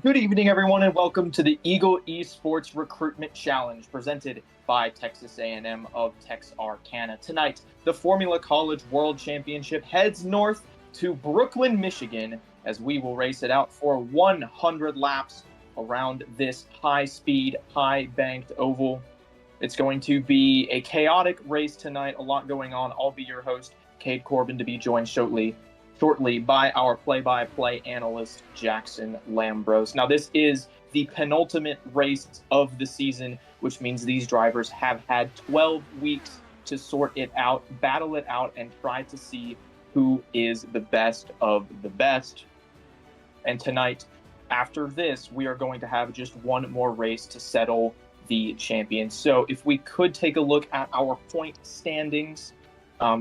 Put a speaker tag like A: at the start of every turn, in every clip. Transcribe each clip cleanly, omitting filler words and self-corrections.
A: Good evening, everyone, and welcome to the Eagle Esports Recruitment Challenge presented by Texas A&M of Texarkana. Tonight, the Formula College World Championship heads north to Brooklyn, Michigan, as we will race it out for 100 laps around this high-speed, high-banked oval. It's going to be a chaotic race tonight, a lot going on. I'll be your host, Cade Corbin, to be joined shortly by our play-by-play analyst, Jackson Lambros. Now, this is the penultimate race of the season, which means these drivers have had 12 weeks to sort it out, battle it out, and try to see who is the best of the best. And tonight, after this, we are going to have just one more race to settle the champion. So if we could take a look at our point standings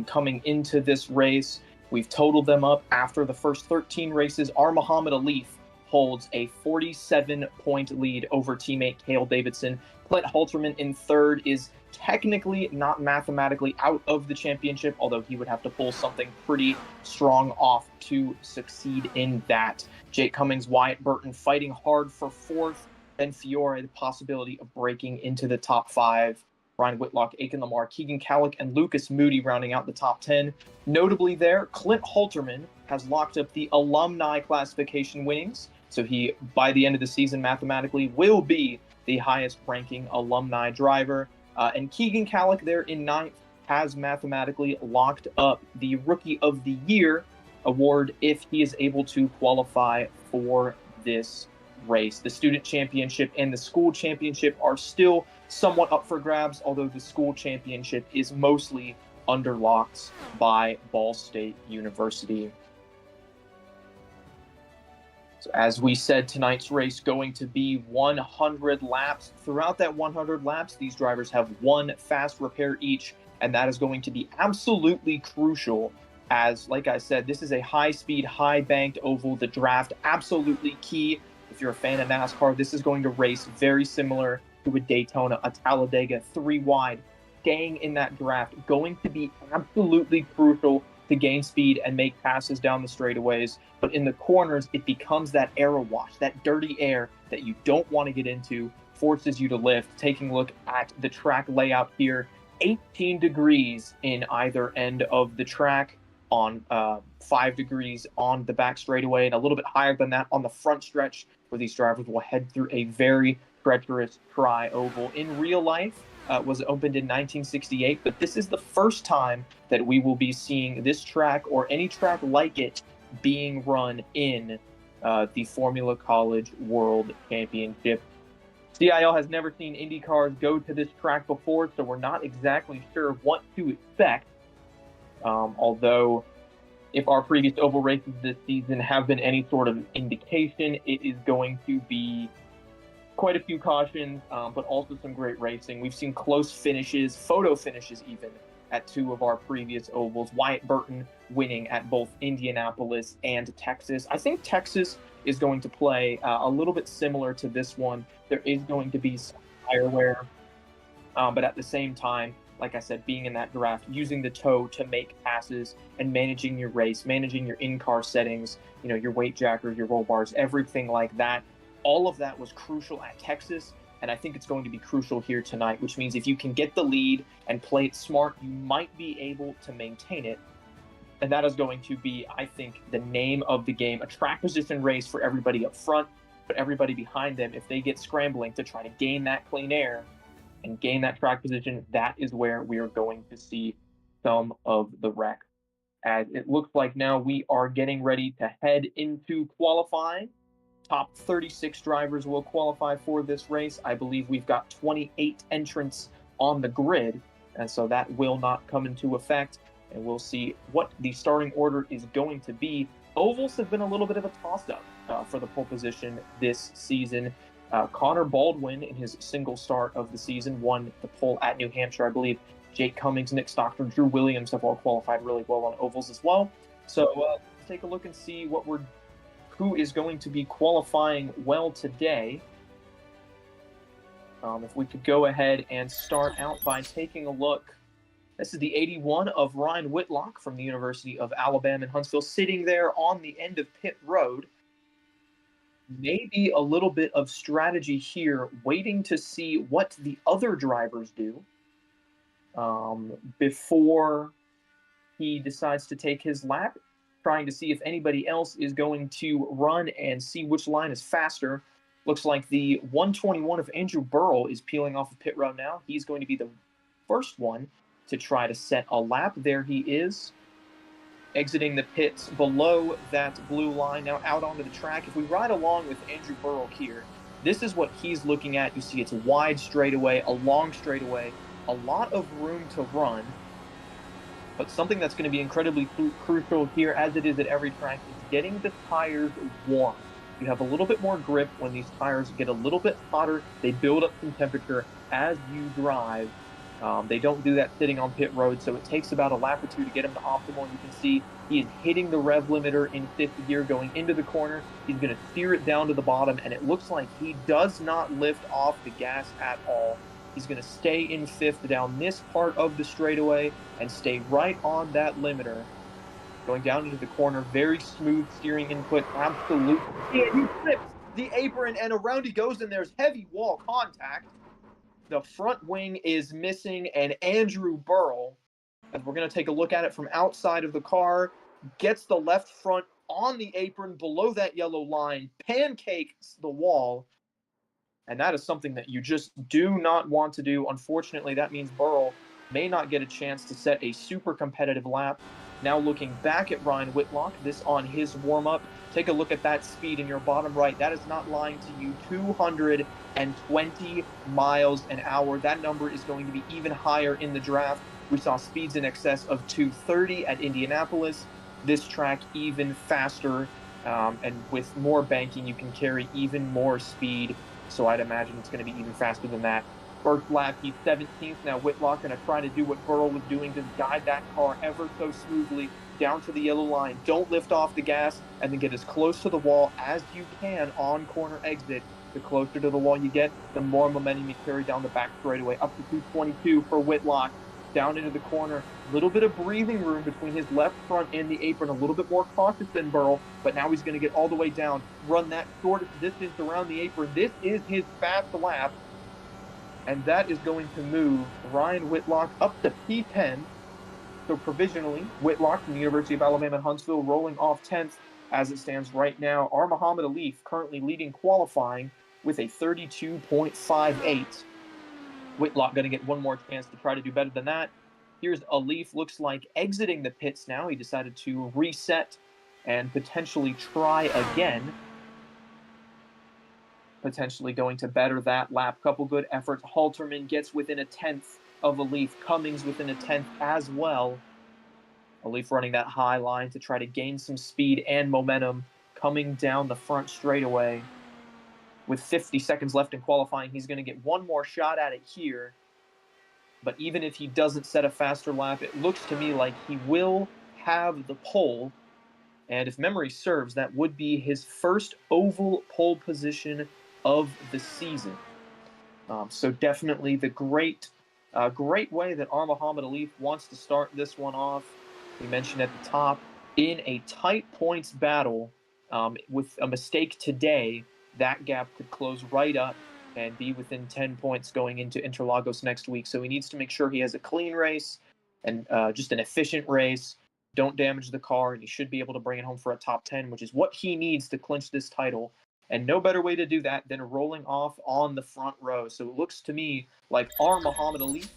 A: coming into this race, we've totaled them up after the first 13 races. Our Muhammad Alif holds a 47-point lead over teammate Cale Davidson. Clint Halterman in third is technically not mathematically out of the championship, although he would have to pull something pretty strong off to succeed in that. Jake Cummings, Wyatt Burton fighting hard for fourth. Ben Fiore, the possibility of breaking into the top five. Ryan Whitlock, Aiken Lamar, Keegan Callick, and Lucas Moody rounding out the top 10. Notably there, Clint Halterman has locked up the alumni classification winnings, so he, by the end of the season, mathematically will be the highest-ranking alumni driver. And Keegan Callick there in ninth has mathematically locked up the Rookie of the Year award if he is able to qualify for this race. The student championship and the school championship are still somewhat up for grabs, although the school championship is mostly under locks by Ball State University. So as we said, tonight's race going to be 100 laps. Throughout that 100 laps, these drivers have one fast repair each, and that is going to be absolutely crucial as, like I said, this is a high-speed, high-banked oval. The draft, absolutely key. If you're a fan of NASCAR, this is going to race very similar to a Daytona, a Talladega, 3 wide. Staying in that draft, going to be absolutely crucial to gain speed and make passes down the straightaways. But in the corners, it becomes that air wash, that dirty air that you don't want to get into, forces you to lift. Taking a look at the track layout here, 18 degrees in either end of the track, on 5 degrees on the back straightaway, and a little bit higher than that on the front stretch, where these drivers will head through a very treacherous tri-oval. In real life, was opened in 1968, but this is the first time that we will be seeing this track or any track like it being run in the Formula College World Championship. CIL has never seen Indy cars go to this track before, so we're not exactly sure what to expect. Although, if our previous oval races this season have been any sort of indication, it is going to be quite a few cautions, but also some great racing. We've seen close finishes, photo finishes even, at 2 of our previous ovals. Wyatt Burton winning at both Indianapolis and Texas. I think Texas is going to play a little bit similar to this one. There is going to be some tire wear, but at the same time, like I said, being in that draft, using the toe to make passes and managing your race, managing your in-car settings, your weight jackers, your roll bars, everything like that. All of that was crucial at Texas, and I think it's going to be crucial here tonight, which means if you can get the lead and play it smart, you might be able to maintain it. And that is going to be, I think, the name of the game, a track position race for everybody up front, but everybody behind them, if they get scrambling to try to gain that clean air and gain that track position, that is where we are going to see some of the wreck. As it looks like now we are getting ready to head into qualifying. Top 36 drivers will qualify for this race. I believe we've got 28 entrants on the grid, and so that will not come into effect, and we'll see what the starting order is going to be. Ovals have been a little bit of a toss-up for the pole position this season. Connor Baldwin, in his single start of the season, won the pole at New Hampshire. I believe Jake Cummings, Nick Stockton, Drew Williams have all qualified really well on ovals as well. So let's take a look and see who is going to be qualifying well today. If we could go ahead and start out by taking a look. This is the 81 of Ryan Whitlock from the University of Alabama in Huntsville, sitting there on the end of pit road. maybe a little bit of strategy here, waiting to see what the other drivers do before he decides to take his lap, trying to see if anybody else is going to run and see which line is faster. Looks like the 121 of Andrew Burrell is peeling off of pit road now. He's going to be the first one to try to set a lap. There he is, exiting the pits below that blue line, now out onto the track. If we ride along with Andrew Burrell here, this is what he's looking at. You see it's a wide straightaway, a long straightaway, a lot of room to run. But something that's going to be incredibly crucial here, as it is at every track, is getting the tires warm. You have a little bit more grip when these tires get a little bit hotter. They build up some temperature as you drive. They don't do that sitting on pit road, so it takes about a lap or two to get them to optimal. You can see he is hitting the rev limiter in fifth gear going into the corner. He's going to steer it down to the bottom, and it looks like he does not lift off the gas at all. He's going to stay in fifth down this part of the straightaway and stay right on that limiter. Going down into the corner, very smooth steering input, absolutely. And he flips the apron, and around he goes, and there's heavy wall contact. The front wing is missing, and Andrew Burrell, as we're going to take a look at it from outside of the car, gets the left front on the apron below that yellow line, pancakes the wall, and that is something that you just do not want to do. Unfortunately, that means Burrell may not get a chance to set a super competitive lap. Now looking back at Ryan Whitlock, this on his warm-up. Take a look at that speed in your bottom right. That is not lying to you. 220 miles an hour. That number is going to be even higher in the draft. We saw speeds in excess of 230 at Indianapolis. This track even faster, and with more banking, you can carry even more speed. So I'd imagine it's going to be even faster than that. First lap, he's 17th. Now Whitlock going to try to do what Burrell was doing, just guide that car ever so smoothly down to the yellow line. Don't lift off the gas, and then get as close to the wall as you can on corner exit. The closer to the wall you get, the more momentum you carry down the back straightaway. Up to 222 for Whitlock. Down into the corner. A little bit of breathing room between his left front and the apron. A little bit more cautious than Burrell, but now he's going to get all the way down. Run that shortest distance around the apron. This is his fast lap. And that is going to move Ryan Whitlock up to P10. So provisionally, Whitlock from the University of Alabama at Huntsville rolling off 10th as it stands right now. Muhammad Alif currently leading qualifying with a 32.58. Whitlock going to get one more chance to try to do better than that. Here's Alif, looks like exiting the pits now. He decided to reset and potentially try again. Potentially going to better that lap. Couple good efforts. Halterman gets within a 10th of Alif. Cummings within a 10th as well. Alif running that high line to try to gain some speed and momentum. Coming down the front straightaway. With 50 seconds left in qualifying, he's going to get one more shot at it here. But even if he doesn't set a faster lap, it looks to me like he will have the pole. And if memory serves, that would be his first oval pole position of the season. So definitely the great way that Muhammad Alif wants to start this one off. We mentioned at the top, in a tight points battle, with a mistake today, that gap could close right up and be within 10 points going into Interlagos next week. So he needs to make sure he has a clean race and just an efficient race. Don't damage the car, and he should be able to bring it home for a top 10, which is what he needs to clinch this title. And no better way to do that than rolling off on the front row. So it looks to me like Muhammad Alif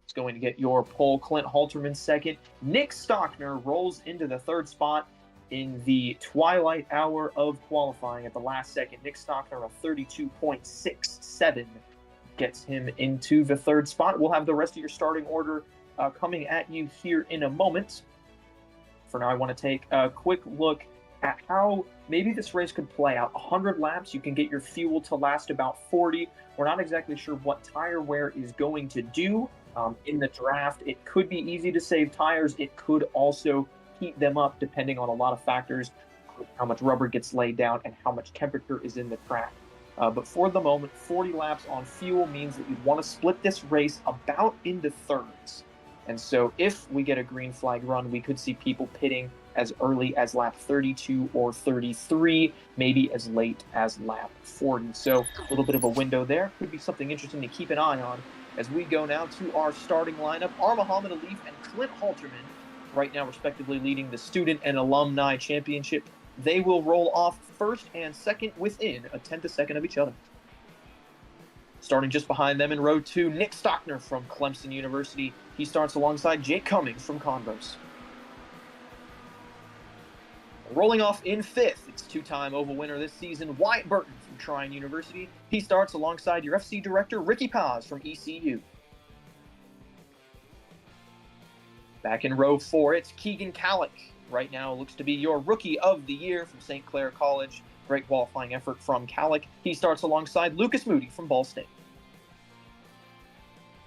A: is going to get your pole. Clint Halterman second. Nick Stockner rolls into the third spot in the twilight hour of qualifying at the last second. Nick Stockner, a 32.67, gets him into the third spot. We'll have the rest of your starting order coming at you here in a moment. For now, I want to take a quick look at how maybe this race could play out. 100 laps, you can get your fuel to last about 40. We're not exactly sure what tire wear is going to do in the draft. It could be easy to save tires. It could also heat them up depending on a lot of factors, how much rubber gets laid down and how much temperature is in the track. But for the moment, 40 laps on fuel means that you want to split this race about into thirds. And so if we get a green flag run, we could see people pitting as early as lap 32 or 33, maybe as late as lap 40. So a little bit of a window there. Could be something interesting to keep an eye on as we go now to our starting lineup. Are Muhammad Alif and Clint Halterman, right now respectively leading the Student and Alumni Championship. They will roll off first and second within a tenth of a second of each other. Starting just behind them in row 2, Nick Stockner from Clemson University. He starts alongside Jake Cummings from Converse. Rolling off in 5th, it's two-time oval winner this season, Wyatt Burton from Trine University. He starts alongside your FC director, Ricky Paz from ECU. Back in row 4, it's Keegan Kallick. Right now looks to be your Rookie of the Year from St. Clair College. Great qualifying effort from Kallick. He starts alongside Lucas Moody from Ball State.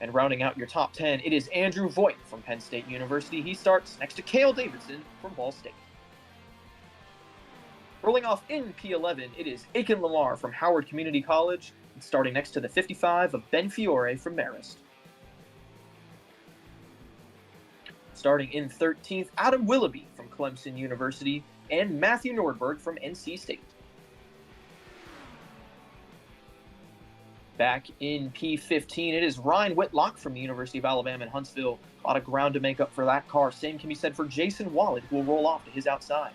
A: And rounding out your top 10, it is Andrew Voigt from Penn State University. He starts next to Cale Davidson from Ball State. Rolling off in P11, it is Aiken Lamar from Howard Community College, starting next to the 55 of Ben Fiore from Marist. Starting in 13th, Adam Willoughby from Clemson University, and Matthew Nordberg from NC State. Back in P15, it is Ryan Whitlock from the University of Alabama in Huntsville. A lot of ground to make up for that car. Same can be said for Jason Wallet, who will roll off to his outside.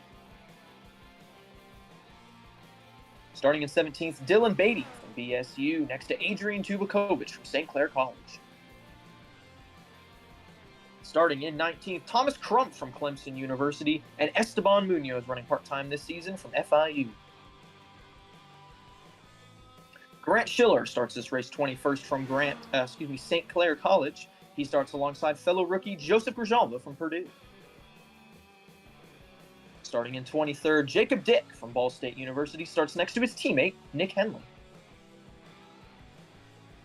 A: Starting in 17th, Dylan Beatty from BSU, next to Adrian Tubakovich from St. Clair College. Starting in 19th, Thomas Crump from Clemson University, and Esteban Munoz running part-time this season from FIU. Grant Schiller starts this race 21st from St. Clair College. He starts alongside fellow rookie Joseph Grijalva from Purdue. Starting in 23rd, Jacob Dick from Ball State University starts next to his teammate, Nick Henley.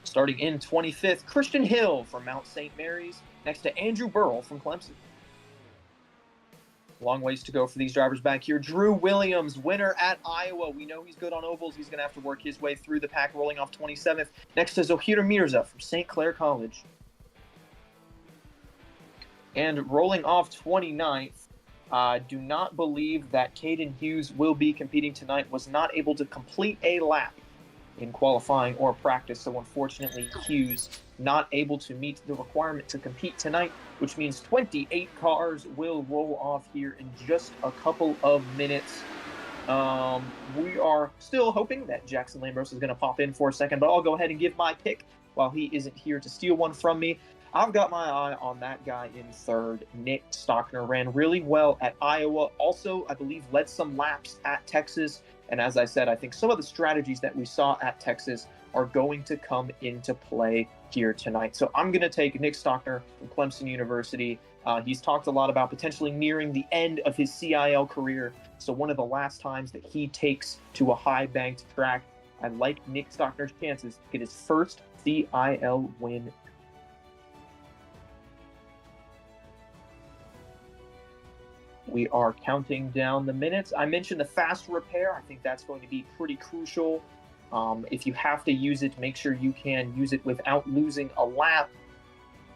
A: Starting in 25th, Christian Hill from Mount St. Mary's, next to Andrew Burrell from Clemson. Long ways to go for these drivers back here. Drew Williams, winner at Iowa. We know he's good on ovals. He's going to have to work his way through the pack, rolling off 27th, next to Zohir Mirza from St. Clair College. And rolling off 29th, do not believe that Caden Hughes will be competing tonight. Was not able to complete a lap in qualifying or practice, so unfortunately Hughes not able to meet the requirement to compete tonight, which means 28 cars will roll off here in just a couple of minutes. We are still hoping that Jackson Lambros is going to pop in for a second, but I'll go ahead and give my pick while he isn't here to steal one from me. I've got my eye on that guy in third. Nick Stockner ran really well at Iowa. Also, I believe, led some laps at Texas. And as I said, I think some of the strategies that we saw at Texas are going to come into play here tonight. So I'm going to take Nick Stockner from Clemson University. He's talked a lot about potentially nearing the end of his CIL career. So one of the last times that he takes to a high-banked track, I like Nick Stockner's chances to get his first CIL win. We are counting down the minutes. I mentioned the fast repair. I think that's going to be pretty crucial. If you have to use it, make sure you can use it without losing a lap.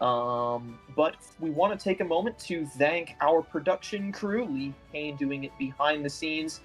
A: But we want to take a moment to thank our production crew, Lee Kane doing it behind the scenes.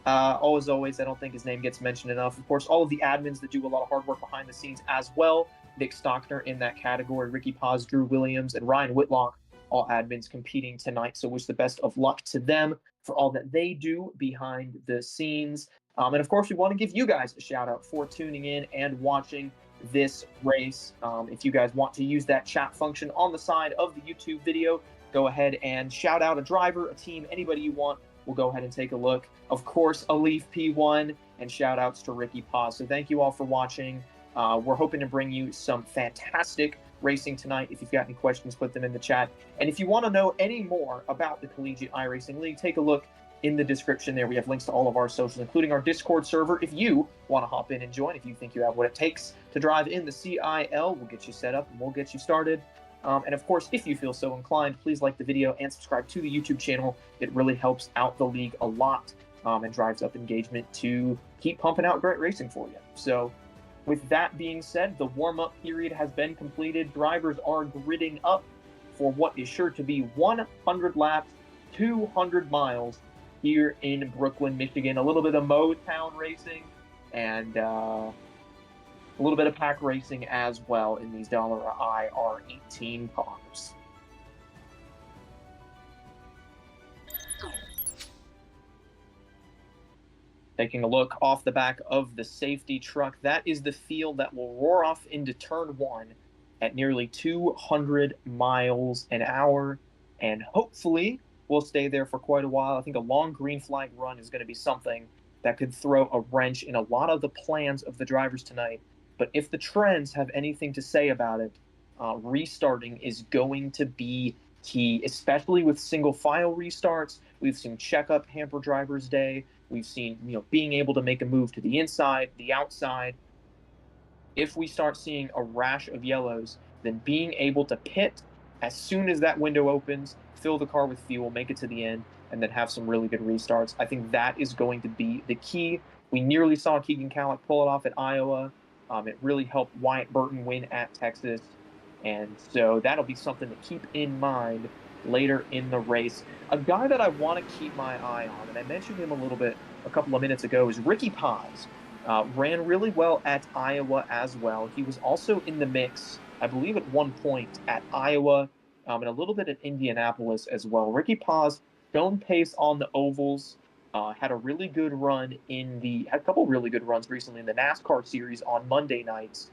A: As always, I don't think his name gets mentioned enough. Of course, all of the admins that do a lot of hard work behind the scenes as well. Nick Stockner in that category, Ricky Paz, Drew Williams, and Ryan Whitlock, all admins competing tonight. So wish the best of luck to them for all that they do behind the scenes. And of course, we want to give you guys a shout out for tuning in and watching this race. If you guys want to use that chat function on the side of the YouTube video, go ahead and shout out a driver, a team, anybody you want. We'll go ahead and take a look. Of course, Alif P1 and shout outs to Ricky Paz. So thank you all for watching. We're hoping to bring you some fantastic racing tonight. If you've got any questions, put them in the chat. And if you want to know any more about the Collegiate iRacing League, take a look in the description there. We have links to all of our socials, including our Discord server. If you want to hop in and join, if you think you have what it takes to drive in the CIL, we'll get you set up and we'll get you started. And of course, if you feel so inclined, please like the video and subscribe to the YouTube channel. It really helps out the league a lot and drives up engagement to keep pumping out great racing for you. So with that being said, the warm-up period has been completed. Drivers are gridding up for what is sure to be 100 laps 200 miles here in Brooklyn, Michigan. A little bit of Motown racing and a little bit of pack racing as well in these IR18 cars. Taking a look off the back of the safety truck, that is the field that will roar off into turn one at nearly 200 miles an hour, and hopefully will stay there for quite a while. I think a long green flag run is going to be something that could throw a wrench in a lot of the plans of the drivers tonight. But if the trends have anything to say about it, restarting is going to be key, especially with single file restarts. We've seen checkup hamper drivers day. We've seen, being able to make a move to the inside, the outside. If we start seeing a rash of yellows, then being able to pit as soon as that window opens, fill the car with fuel, make it to the end, and then have some really good restarts. I think that is going to be the key. We nearly saw Keegan Kallick pull it off at Iowa. It really helped Wyatt Burton win at Texas. And so that'll be something to keep in mind later in the race. A guy that I want to keep my eye on, and I mentioned him a couple of minutes ago, is Ricky Paz. Ran really well at Iowa as well. He was also in the mix, I believe, at one point at Iowa and a little bit at Indianapolis as well. Ricky Paz shown pace on the ovals, had a really good run had a couple really good runs recently in the NASCAR series on Monday nights.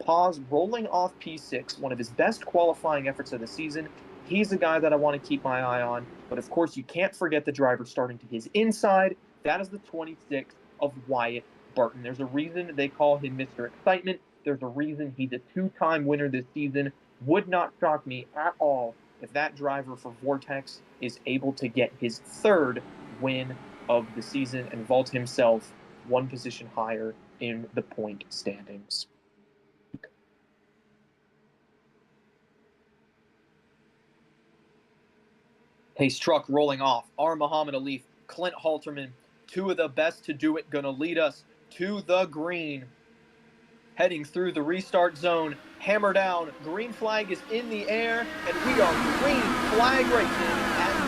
A: Paz rolling off P6, one of his best qualifying efforts of the season. He's a guy that I want to keep my eye on. But of course, you can't forget the driver starting to his inside. That is the 26 of Wyatt Burton. There's a reason they call him Mr. Excitement. There's a reason he's a two-time winner this season. Would not shock me at all if that driver for Vortex is able to get his third win of the season and vault himself one position higher in the point standings. Pace truck rolling off. R. Muhammad Alif, Clint Halterman, two of the best to do it, gonna lead us to the green. Heading through the restart zone, hammer down, green flag is in the air, and we are green flag racing at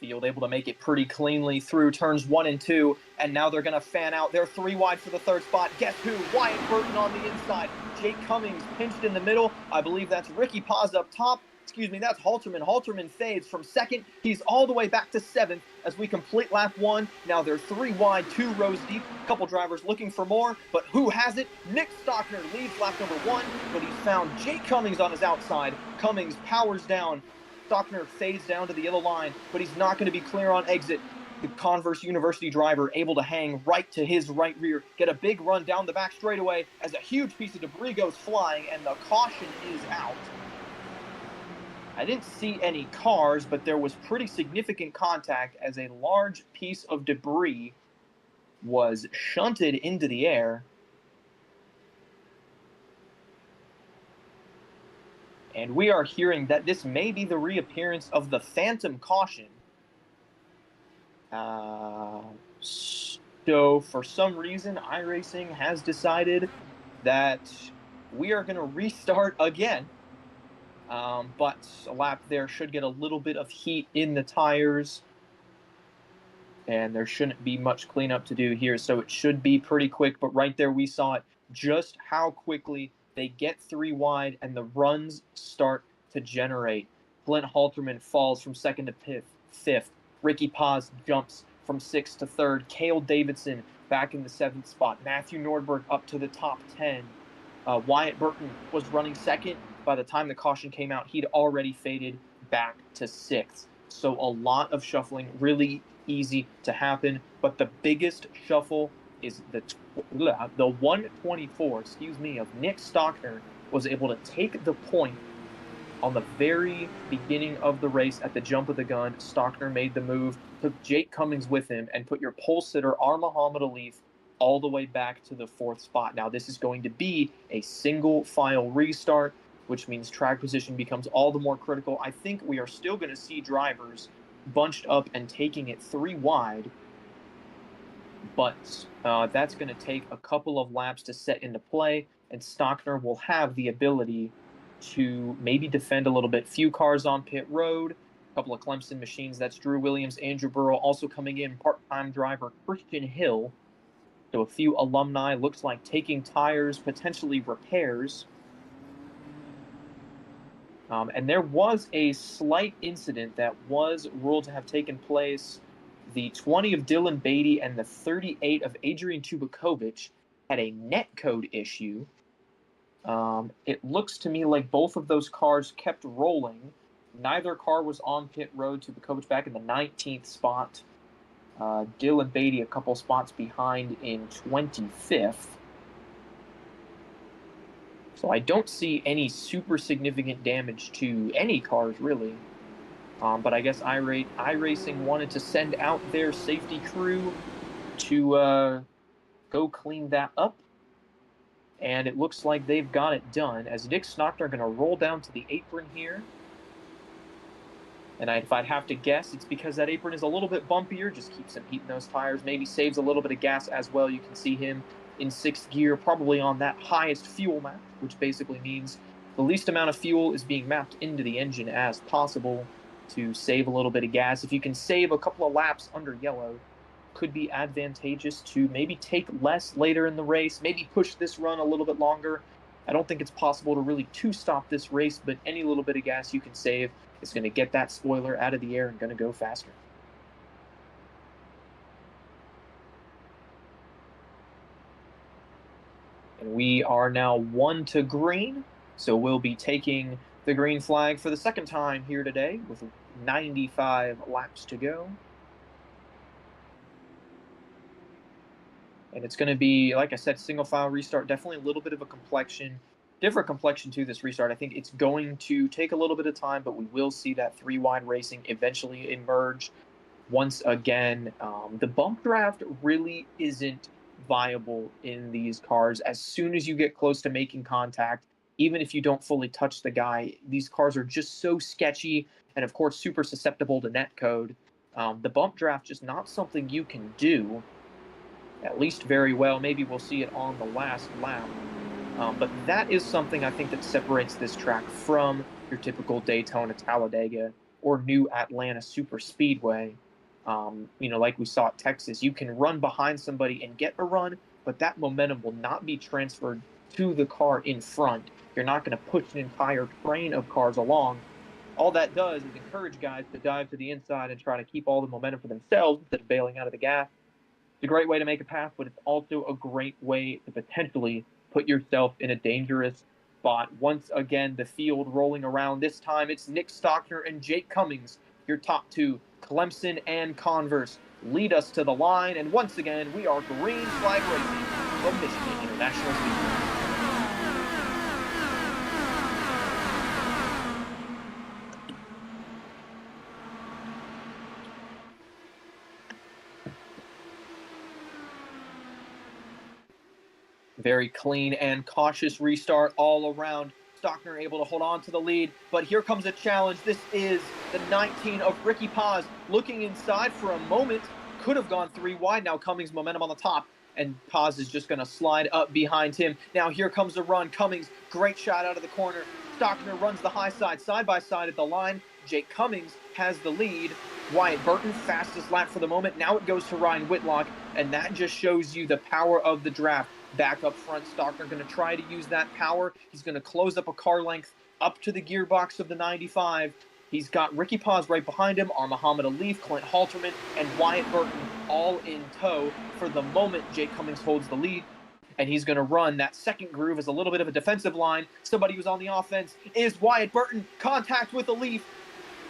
A: field, able to make it pretty cleanly through turns 1 and 2, and now they're going to fan out. They're 3 wide for the third spot. Guess who? Wyatt Burton on the inside. Jake Cummings pinched in the middle. I believe that's Ricky Paz up top. Excuse me, that's Halterman. Halterman fades from second. He's all the way back to 7th as we complete lap 1. Now they're 3 wide, 2 rows deep. A couple drivers looking for more, but who has it? Nick Stockner leads lap number 1, but he's found Jake Cummings on his outside. Cummings powers down. Stockner fades down to the yellow line, but he's not going to be clear on exit. The Converse University driver able to hang right to his right rear, get a big run down the back straightaway as a huge piece of debris goes flying, and the caution is out. I didn't see any cars, but there was pretty significant contact as a large piece of debris was shunted into the air. And we are hearing that this may be the reappearance of the phantom caution. So for some reason, iRacing has decided that we are going to restart again. But a lap there should get a little bit of heat in the tires. And there shouldn't be much cleanup to do here, so it should be pretty quick. But right there we saw it, just how quickly they get 3 wide and the runs start to generate. Clint Halterman falls from 2nd to 5th. Ricky Paz jumps from 6th to 3rd. Cale Davidson back in the 7th spot. Matthew Nordberg up to the top 10. Wyatt Burton was running 2nd. By the time the caution came out, he'd already faded back to 6th. So a lot of shuffling, really easy to happen. But the biggest shuffle is the 124, of Nick Stockner was able to take the point on the very beginning of the race at the jump of the gun. Stockner made the move, took Jake Cummings with him, and put your pole sitter, R. Muhammad Alif, all the way back to the 4th spot. Now, this is going to be a single file restart, which means track position becomes all the more critical. I think we are still going to see drivers bunched up and taking it 3 wide. But that's going to take a couple of laps to set into play, and Stockner will have the ability to maybe defend a little bit. Few cars on pit road, a couple of Clemson machines. That's Drew Williams, Andrew Burrow, also coming in, part-time driver Christian Hill. So a few alumni, looks like taking tires, potentially repairs. And there was a slight incident that was ruled to have taken place. The 20 of Dylan Beatty and the 38 of Adrian Tubakovic had a netcode issue. It looks to me like both of those cars kept rolling. Neither car was on pit road. Tubakovic back in the 19th spot. Dylan Beatty a couple spots behind in 25th. So I don't see any super significant damage to any cars, really. But I guess iRacing wanted to send out their safety crew to go clean that up. And it looks like they've got it done, as Nick Stockner are going to roll down to the apron here. And if I'd have to guess, it's because that apron is a little bit bumpier, just keeps him heating those tires, maybe saves a little bit of gas as well. You can see him in 6th gear, probably on that highest fuel map, which basically means the least amount of fuel is being mapped into the engine as possible to save a little bit of gas. If you can save a couple of laps under yellow, could be advantageous to maybe take less later in the race, maybe push this run a little bit longer. I don't think it's possible to really two-stop this race, but any little bit of gas you can save is going to get that spoiler out of the air and going to go faster. And we are now 1 to green, so we'll be taking the green flag for the second time here today with 95 laps to go. And it's going to be, like I said, single file restart, definitely a little bit of a different complexion to this restart. I think it's going to take a little bit of time, but we will see that 3 wide racing eventually emerge once again. The bump draft really isn't viable in these cars. As soon as you get close to making contact, even if you don't fully touch the guy, these cars are just so sketchy and, of course, super susceptible to netcode. The bump draft just not something you can do, at least very well. Maybe we'll see it on the last lap. But that is something I think that separates this track from your typical Daytona, Talladega, or New Atlanta Super Speedway. Like we saw at Texas, you can run behind somebody and get a run, but that momentum will not be transferred to the car in front. You're not going to push an entire train of cars along. All that does is encourage guys to dive to the inside and try to keep all the momentum for themselves instead of bailing out of the gas. It's a great way to make a pass, but it's also a great way to potentially put yourself in a dangerous spot. Once again, the field rolling around. This time it's Nick Stockner and Jake Cummings, your top two. Clemson and Converse lead us to the line, and once again, we are green flag racing from Michigan International Speedway. Very clean and cautious restart all around. Stockner able to hold on to the lead, but here comes a challenge. This is the 19 of Ricky Paz looking inside for a moment. Could have gone 3 wide. Now Cummings momentum on the top, and Paz is just going to slide up behind him. Now here comes the run. Cummings, great shot out of the corner. Stockner runs the high side by side at the line. Jake Cummings has the lead. Wyatt Burton, fastest lap for the moment. Now it goes to Ryan Whitlock, and that just shows you the power of the draft. Back up front, Stockner going to try to use that power. He's going to close up a car length up to the gearbox of the 95. He's got Ricky Paz right behind him, Muhammad Alif, Clint Halterman, and Wyatt Burton all in tow. For the moment, Jake Cummings holds the lead, and he's going to run. That second groove is a little bit of a defensive line. Somebody who's on the offense is Wyatt Burton. Contact with Alif.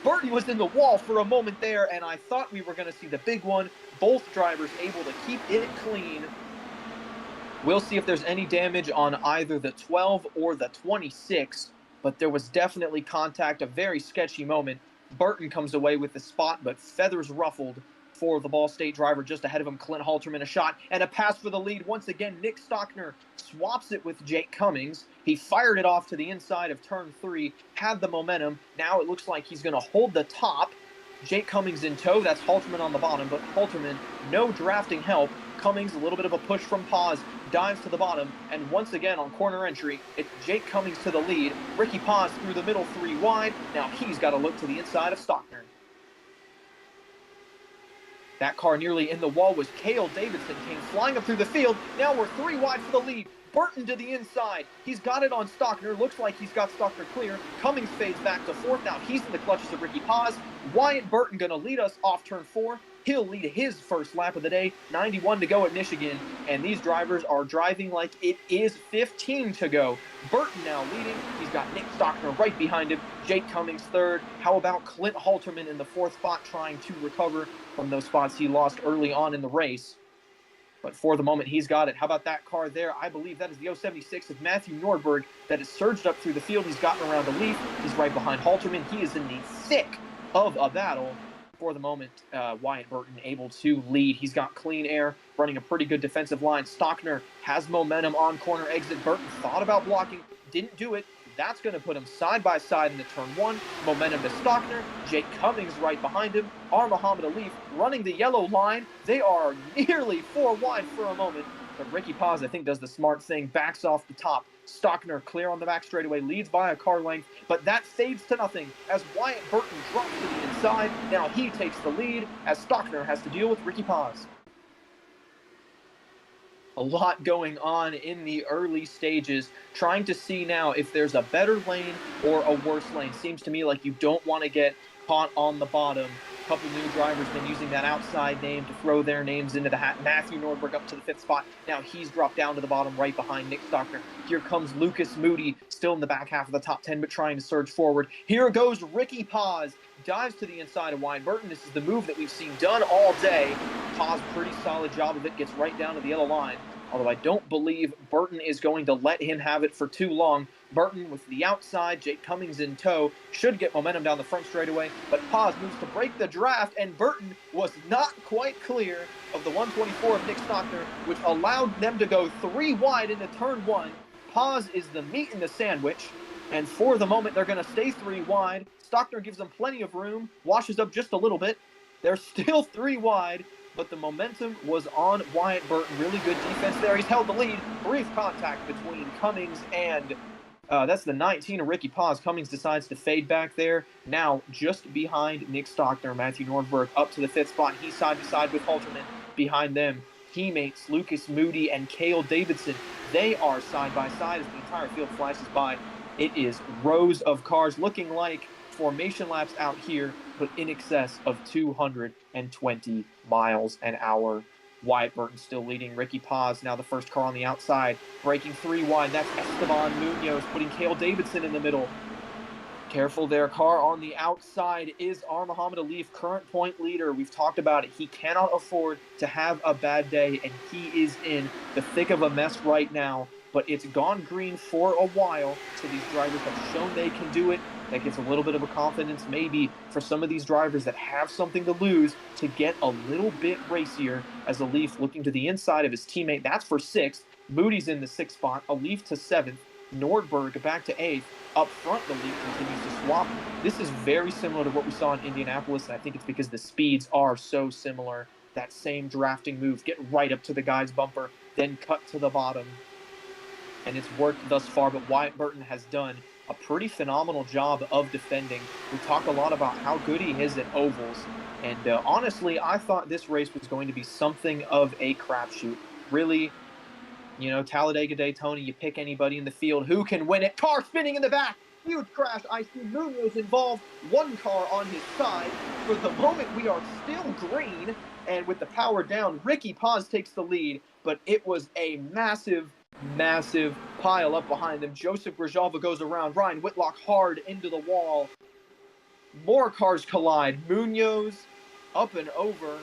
A: Burton was in the wall for a moment there, and I thought we were going to see the big one. Both drivers able to keep it clean. We'll see if there's any damage on either the 12 or the 26, but there was definitely contact, a very sketchy moment. Burton comes away with the spot, but feathers ruffled for the Ball State driver just ahead of him. Clint Halterman, a shot and a pass for the lead. Once again, Nick Stockner swaps it with Jake Cummings. He fired it off to the inside of turn 3, had the momentum. Now it looks like he's going to hold the top. Jake Cummings in tow. That's Halterman on the bottom, but Halterman, no drafting help. Cummings, a little bit of a push from Paz, dives to the bottom, and once again on corner entry, it's Jake Cummings to the lead. Ricky Paz through the middle, 3 wide. Now he's got to look to the inside of Stockner. That car nearly in the wall was Cale Davidson, came flying up through the field. Now we're 3 wide for the lead. Burton to the inside. He's got it on Stockner. Looks like he's got Stockner clear. Cummings fades back to 4th. Now he's in the clutches of Ricky Paz. Wyatt Burton going to lead us off turn 4. He'll lead his first lap of the day. 91 to go at Michigan. And these drivers are driving like it is 15 to go. Burton now leading. He's got Nick Stockner right behind him. Jake Cummings 3rd. How about Clint Halterman in the 4th spot, trying to recover from those spots he lost early on in the race? But for the moment, he's got it. How about that car there? I believe that is the 076 of Matthew Nordberg that has surged up through the field. He's gotten around the leaf. He's right behind Halterman. He is in the thick of a battle. For the moment, Wyatt Burton able to lead. He's got clean air, running a pretty good defensive line. Stockner has momentum on corner exit. Burton thought about blocking, didn't do it. That's going to put him side by side into turn 1. Momentum to Stockner. Jake Cummings right behind him. Muhammad Alif running the yellow line. They are nearly 4 wide for a moment. But Ricky Paz, I think, does the smart thing. Backs off the top. Stockner clear on the back straightaway. Leads by a car length. But that fades to nothing as Wyatt Burton drops to the inside. Now he takes the lead as Stockner has to deal with Ricky Paz. A lot going on in the early stages, trying to see now if there's a better lane or a worse lane. Seems to me like you don't want to get caught on the bottom. A couple new drivers been using that outside name to throw their names into the hat. Matthew Nordberg up to the 5th spot. Now he's dropped down to the bottom right behind Nick Stockner. Here comes Lucas Moody, still in the back half of the top 10, but trying to surge forward. Here goes Ricky Paz. Dives to the inside of Wyatt Burton. This is the move that we've seen done all day. Paz, pretty solid job of it. Gets right down to the yellow line. Although I don't believe Burton is going to let him have it for too long. Burton with the outside, Jake Cummings in tow, should get momentum down the front straightaway, but Paz moves to break the draft, and Burton was not quite clear of the 124 of Nick Stockner, which allowed them to go 3 wide into turn 1. Paz is the meat in the sandwich, and for the moment, they're going to stay 3 wide. Stockner gives them plenty of room, washes up just a little bit. They're still 3 wide. But the momentum was on Wyatt Burton. Really good defense there. He's held the lead. Brief contact between Cummings and that's the 19 of Ricky Paz. Cummings decides to fade back there. Now just behind Nick Stockner. Matthew Nordberg up to the 5th spot. He's side to side with Halterman. Behind them, teammates Lucas Moody and Cale Davidson. They are side by side as the entire field flashes by. It is rows of cars looking like formation laps out here, but in excess of 220 miles an hour. Wyatt Burton still leading. Ricky Paz now the first car on the outside, breaking 3 wide. That's Esteban Munoz putting Cale Davidson in the middle. Careful there. Car on the outside is Muhammad Alif, current point leader. We've talked about it. He cannot afford to have a bad day, and he is in the thick of a mess right now. But it's gone green for a while, so these drivers have shown they can do it. That gives a little bit of a confidence maybe for some of these drivers that have something to lose to get a little bit racier as Alif looking to the inside of his teammate. That's for 6th. Moody's in the 6th spot. Alif to 7th. Nordberg back to 8th. Up front, the lead continues to swap. This is very similar to what we saw in Indianapolis, and I think it's because the speeds are so similar. That same drafting move, get right up to the guy's bumper, then cut to the bottom. And it's worked thus far, but Wyatt Burton has done a pretty phenomenal job of defending. We talk a lot about how good he is at ovals, and honestly, I thought this race was going to be something of a crapshoot. Really, you know, Talladega Daytona, you pick anybody in the field, who can win it? Car spinning in the back, huge crash. I see Munoz involved, 1 car on his side. For the moment, we are still green, and with the power down, Ricky Paz takes the lead, but it was a massive pile up behind them. Joseph Grijalva goes around. Ryan Whitlock hard into the wall. More cars collide. Munoz up and over.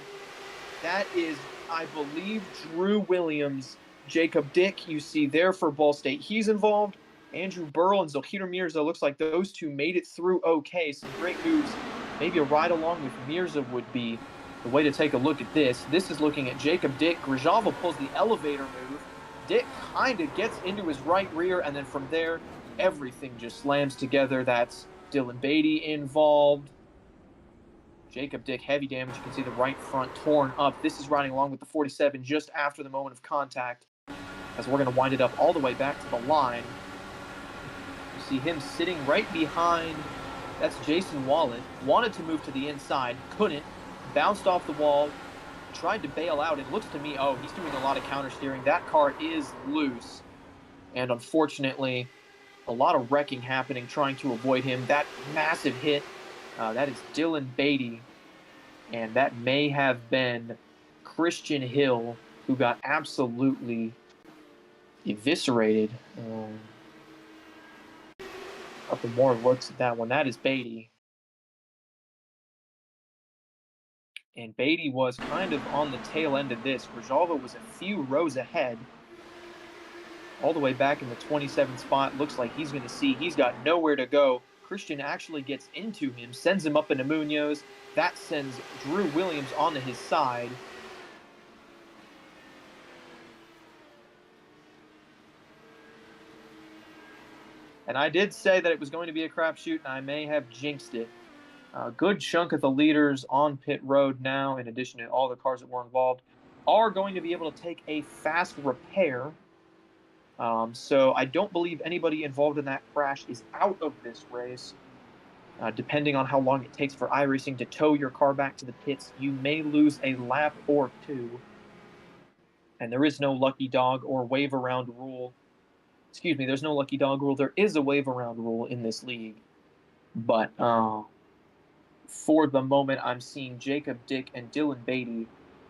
A: That is, I believe, Drew Williams. Jacob Dick, you see there for Ball State. He's involved. Andrew Burrell and Zohir Mirza, looks like those two made it through okay. Some great moves. Maybe a ride along with Mirza would be the way to take a look at this. This is looking at Jacob Dick. Grijalva pulls the elevator move. Dick kind of gets into his right rear, and then from there, everything just slams together. That's Dylan Beatty involved. Jacob Dick, heavy damage. You can see the right front torn up. This is riding along with the 47 just after the moment of contact, as we're going to wind it up all the way back to the line. You see him sitting right behind. That's Jason Wallet. Wanted to move to the inside, couldn't. Bounced off the wall, tried to bail out. It looks to me, oh, he's doing a lot of counter steering. That car is loose. And unfortunately, a lot of wrecking happening trying to avoid him. That massive hit, that is Dylan Beatty. And that may have been Christian Hill, who got absolutely eviscerated. A couple more looks at that one. That is Beatty. And Beatty was kind of on the tail end of this. Grijalva was a few rows ahead. All the way back in the 27th spot. Looks like he's going to see. He's got nowhere to go. Christian actually gets into him, sends him up into Munoz. That sends Drew Williams onto his side. And I did say that it was going to be a crapshoot, and I may have jinxed it. A good chunk of the leaders on pit road now, in addition to all the cars that were involved, are going to be able to take a fast repair. So I don't believe anybody involved in that crash is out of this race. Depending on how long it takes for iRacing to tow your car back to the pits, you may lose a lap or two. And there is no lucky dog or wave around rule. Excuse me, there's no lucky dog rule. There is a wave around rule in this league. But for the moment, I'm seeing Jacob Dick and Dylan Beatty,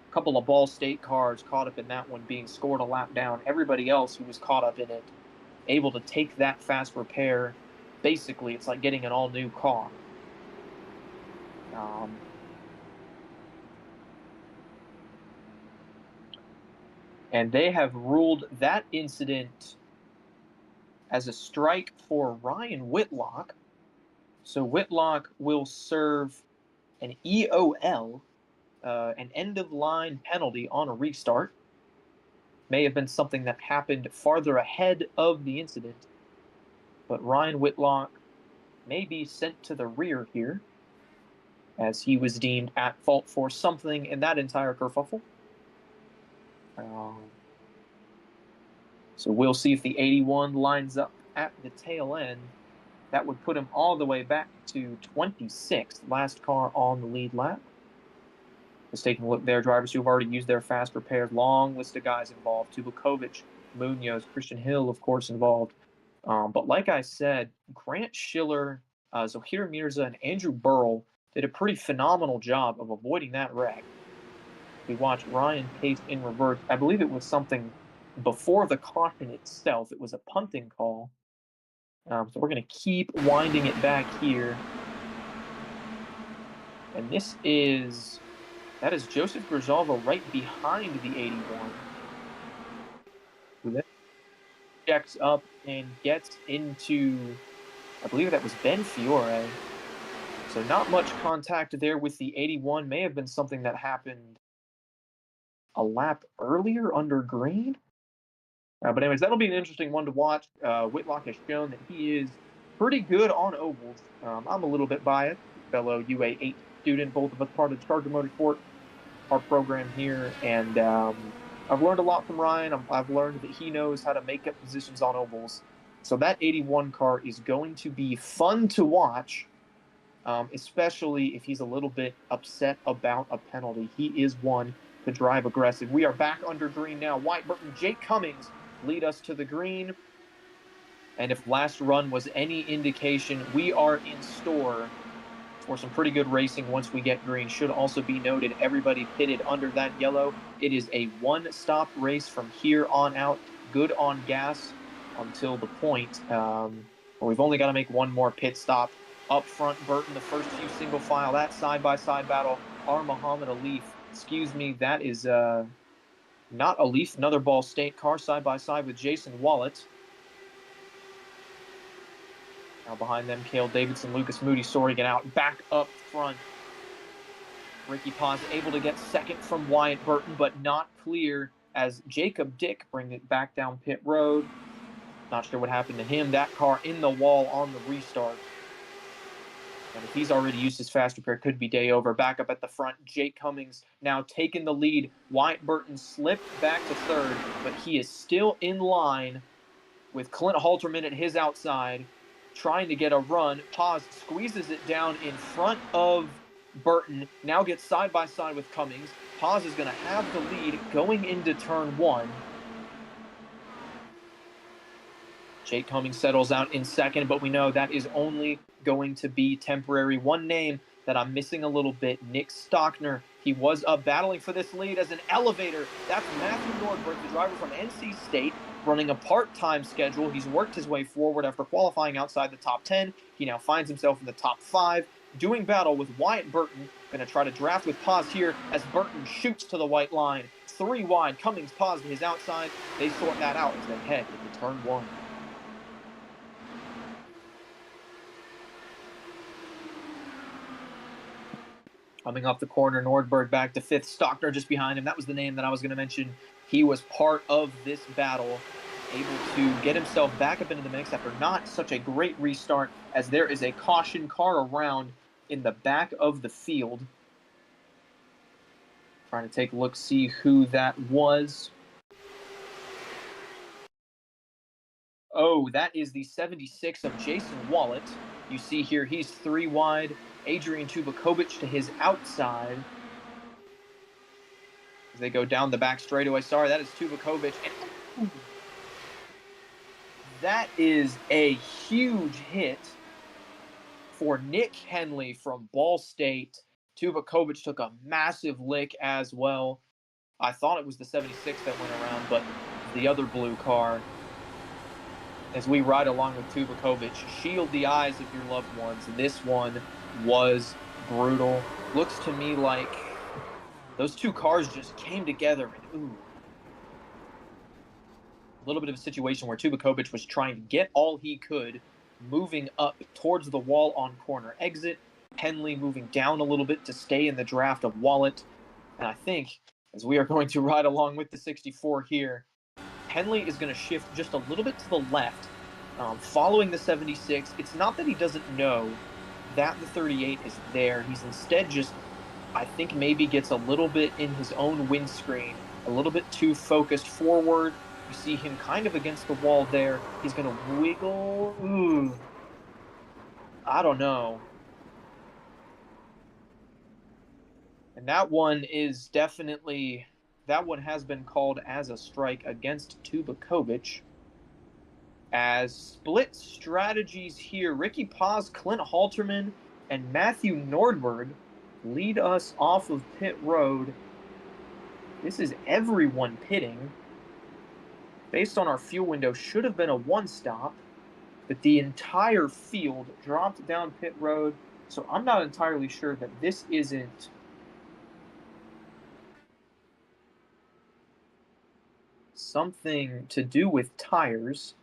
A: a couple of Ball State cars caught up in that one, being scored a lap down. Everybody else who was caught up in it, able to take that fast repair. Basically, it's like getting an all-new car. And they have ruled that incident as a strike for Ryan Whitlock. So Whitlock will serve an EOL, an end-of-line penalty on a restart. May have been something that happened farther ahead of the incident. But Ryan Whitlock may be sent to the rear here, as he was deemed at fault for something in that entire kerfuffle. So we'll see if the 81 lines up at the tail end. That would put him all the way back to 26th, last car on the lead lap. Just taking a look there, drivers who have already used their fast repairs. Long list of guys involved. Tubakovic, Munoz, Christian Hill, of course, involved. But like I said, Grant Schiller, Zohir Mirza, and Andrew Burrell did a pretty phenomenal job of avoiding that wreck. We watched Ryan Pace in reverse. I believe it was something before the caution itself. It was a punting call. So we're going to keep winding it back here. And that is Joseph Grijalva right behind the 81. Who then checks up and gets into, I believe that was Ben Fiore. So not much contact there with the 81. May have been something that happened a lap earlier under green. But anyways, that'll be an interesting one to watch. Whitlock has shown that he is pretty good on ovals. I'm a little bit biased. Fellow UA8 student, both of us part of the Charger Motorsport, our program here. And I've learned a lot from Ryan. I've learned that he knows how to make up positions on ovals. So that 81 car is going to be fun to watch, especially if he's a little bit upset about a penalty. He is one to drive aggressive. We are back under green now. Wyatt Burton, Jake Cummings lead us to the green. And if last run was any indication, we are in store for some pretty good racing once we get green. Should also be noted, everybody pitted under that yellow. It is a one-stop race from here on out. Good on gas until the point where we've only got to make one more pit stop. Up front, Burton, the first few single file. That side-by-side battle are Muhammad Alif. Excuse me, that is not Alif, another Ball State car, side-by-side with Jason Wallet. Now behind them, Cale Davidson, Lucas Moody, Sorigan out. Back up front. Ricky Paz able to get second from Wyatt Burton, but not clear as Jacob Dick brings it back down pit road. Not sure what happened to him. That car in the wall on the restart. And if he's already used his fast repair, could be day over. Back up at the front, Jake Cummings now taking the lead. Wyatt Burton slipped back to third, but he is still in line with Clint Halterman at his outside, trying to get a run. Paz squeezes it down in front of Burton, now gets side by side with Cummings. Paz is going to have the lead going into turn one. Jake Cummings settles out in second, but we know that is only going to be temporary. One name that I'm missing a little bit, Nick Stockner. He was up battling for this lead as an elevator. That's Matthew Nordberg, the driver from NC State, running a part-time schedule. He's worked his way forward after qualifying outside the top 10. He now finds himself in the top 5, doing battle with Wyatt Burton. Going to try to draft with Paz here as Burton shoots to the white line. 3 wide, Cummings Paz to his outside. They sort that out as they head into turn one. Coming up the corner, Nordberg back to 5th. Stockner just behind him. That was the name that I was going to mention. He was part of this battle, able to get himself back up into the mix after not such a great restart, as there is a caution car around in the back of the field. Trying to take a look, see who that was. Oh, that is the 76 of Jason Wallet. You see here, he's 3 wide. Adrian Tubakovic to his outside. As they go down the back straightaway. Sorry, that is Tubakovic. And that is a huge hit for Nick Henley from Ball State. Tubakovic took a massive lick as well. I thought it was the 76 that went around, but the other blue car. As we ride along with Tubakovic, shield the eyes of your loved ones. This one was brutal. Looks to me like those two cars just came together and ooh. A little bit of a situation where Tubakovic was trying to get all he could, moving up towards the wall on corner exit. Henley moving down a little bit to stay in the draft of Wallet. And I think, as we are going to ride along with the 64 here, Henley is going to shift just a little bit to the left, following the 76. It's not that he doesn't know that the 38 is there. He's instead just, I think, maybe gets a little bit in his own windscreen, a little bit too focused forward. You see him kind of against the wall there. He's going to wiggle. Ooh. I don't know. And that one is definitely, that one has been called as a strike against Tubakovic. As split strategies here, Ricky Paz, Clint Halterman, and Matthew Nordberg lead us off of pit road. This is everyone pitting. Based on our fuel window, should have been a one-stop, but the entire field dropped down pit road, so I'm not entirely sure that this isn't something to do with tires.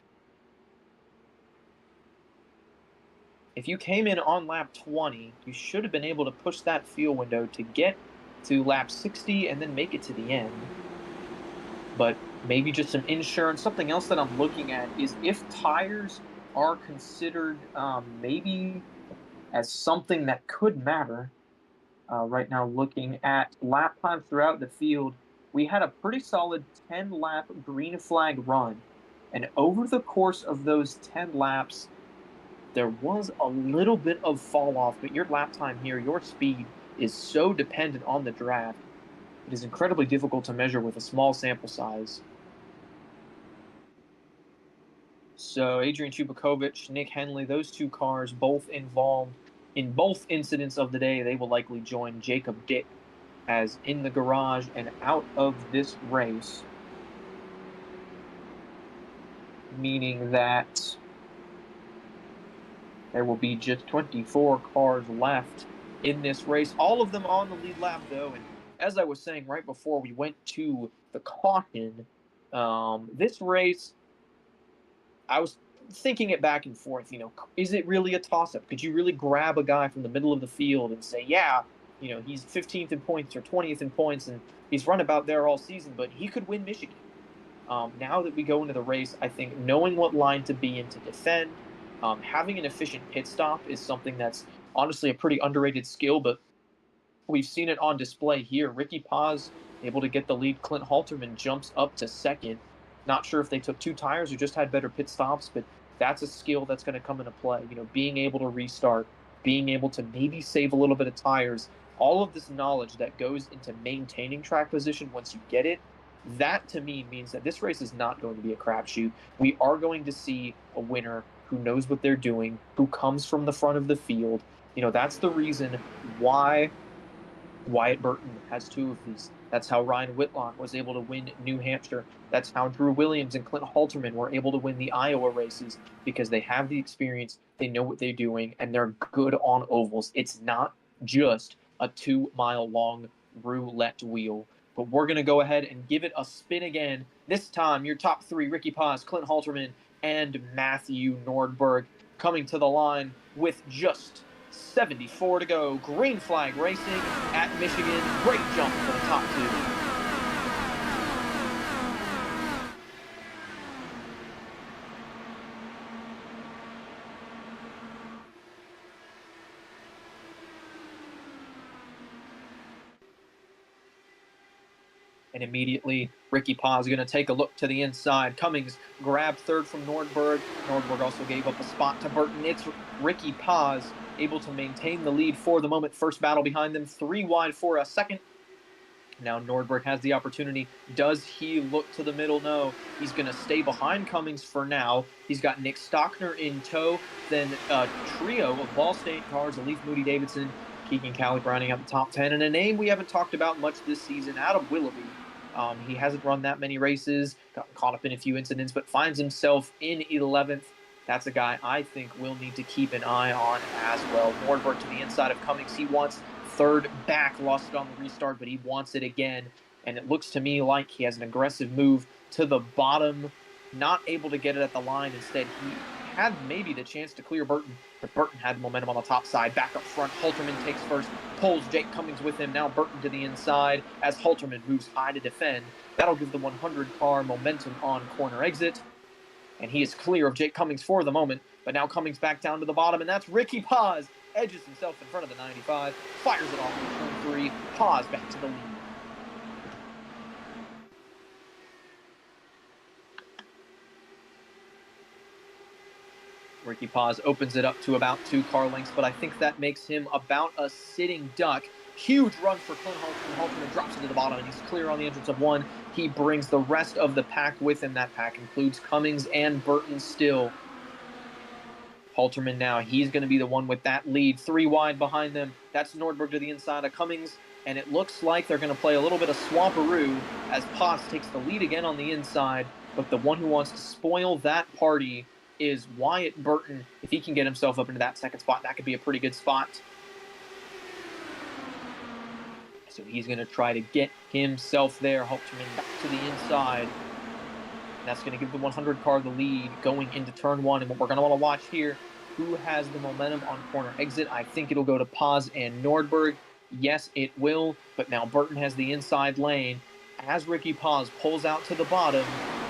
A: If you came in on lap 20, you should have been able to push that fuel window to get to lap 60 and then make it to the end. But maybe just some insurance. Something else that I'm looking at is if tires are considered maybe as something that could matter. Right now, looking at lap times throughout the field, we had a pretty solid 10-lap green flag run. And over the course of those 10 laps, there was a little bit of fall off, but your lap time here, your speed, is so dependent on the draft. It is incredibly difficult to measure with a small sample size. So Adrian Tubakovic, Nick Henley, those two cars both involved in both incidents of the day. They will likely join Jacob Dick as in the garage and out of this race, meaning that there will be just 24 cars left in this race, all of them on the lead lap though. And as I was saying right before we went to the caution, this race, I was thinking it back and forth, is it really a toss-up? Could you really grab a guy from the middle of the field and say, yeah, he's 15th in points or 20th in points and he's run about there all season, but he could win Michigan? Now that we go into the race, I think knowing what line to be in to defend, having an efficient pit stop is something that's honestly a pretty underrated skill, but we've seen it on display here. Ricky Paz able to get the lead. Clint Halterman jumps up to second. Not sure if they took 2 tires or just had better pit stops, but that's a skill that's going to come into play. Being able to restart, being able to maybe save a little bit of tires, all of this knowledge that goes into maintaining track position once you get it, that to me means that this race is not going to be a crapshoot. We are going to see a winner who knows what they're doing, who comes from the front of the field. That's the reason why Wyatt Burton has 2 of these. That's how Ryan Whitlock was able to win New Hampshire. That's how Drew Williams and Clint Halterman were able to win the Iowa races, because they have the experience, they know what they're doing, and they're good on ovals. It's not just a 2-mile long roulette wheel. But we're going to go ahead and give it a spin again. This time, your top 3, Ricky Paz, Clint Halterman, and Matthew Nordberg, coming to the line with just 74 to go. Green flag racing at Michigan. Great jump for the top 2. And immediately, Ricky Paz is going to take a look to the inside. Cummings grabbed third from Nordberg. Nordberg also gave up a spot to Burton. It's Ricky Paz able to maintain the lead for the moment. First battle behind them, 3 wide for a second. Now Nordberg has the opportunity. Does he look to the middle? No. He's going to stay behind Cummings for now. He's got Nick Stockner in tow. Then a trio of Ball State cars, Alif Moody Davidson, Keegan Calick rounding out the top 10. And a name we haven't talked about much this season, Adam Willoughby. He hasn't run that many races, got caught up in a few incidents, but finds himself in 11th. That's a guy I think we'll need to keep an eye on as well. Nordberg to the inside of Cummings. He wants third back, lost it on the restart, but he wants it again. And it looks to me like he has an aggressive move to the bottom, not able to get it at the line. Instead, he had maybe the chance to clear Burton, but Burton had momentum on the top side. Back up front, Halterman takes first, pulls Jake Cummings with him. Now Burton to the inside as Halterman moves high to defend. That'll give the 100 car momentum on corner exit. And he is clear of Jake Cummings for the moment, but now Cummings back down to the bottom, and that's Ricky Paz. Edges himself in front of the 95, fires it off in turn 3, Paz back to the lead. Ricky Paz opens it up to about 2 car lengths, but I think that makes him about a sitting duck. Huge run for Clint Halterman. Halterman drops it to the bottom, and he's clear on the entrance of 1. He brings the rest of the pack with him. That pack includes Cummings and Burton still. Halterman now, he's going to be the one with that lead. 3 wide behind them. That's Nordberg to the inside of Cummings, and it looks like they're going to play a little bit of swamperoo as Paz takes the lead again on the inside, but the one who wants to spoil that party is Wyatt Burton. If he can get himself up into that second spot, that could be a pretty good spot. So he's going to try to get himself there. Halterman back to the inside. And that's going to give the 100 car the lead going into turn 1. And what we're going to want to watch here, who has the momentum on corner exit. I think it'll go to Paz and Nordberg. Yes, it will. But now Burton has the inside lane. As Ricky Paz pulls out to the bottom,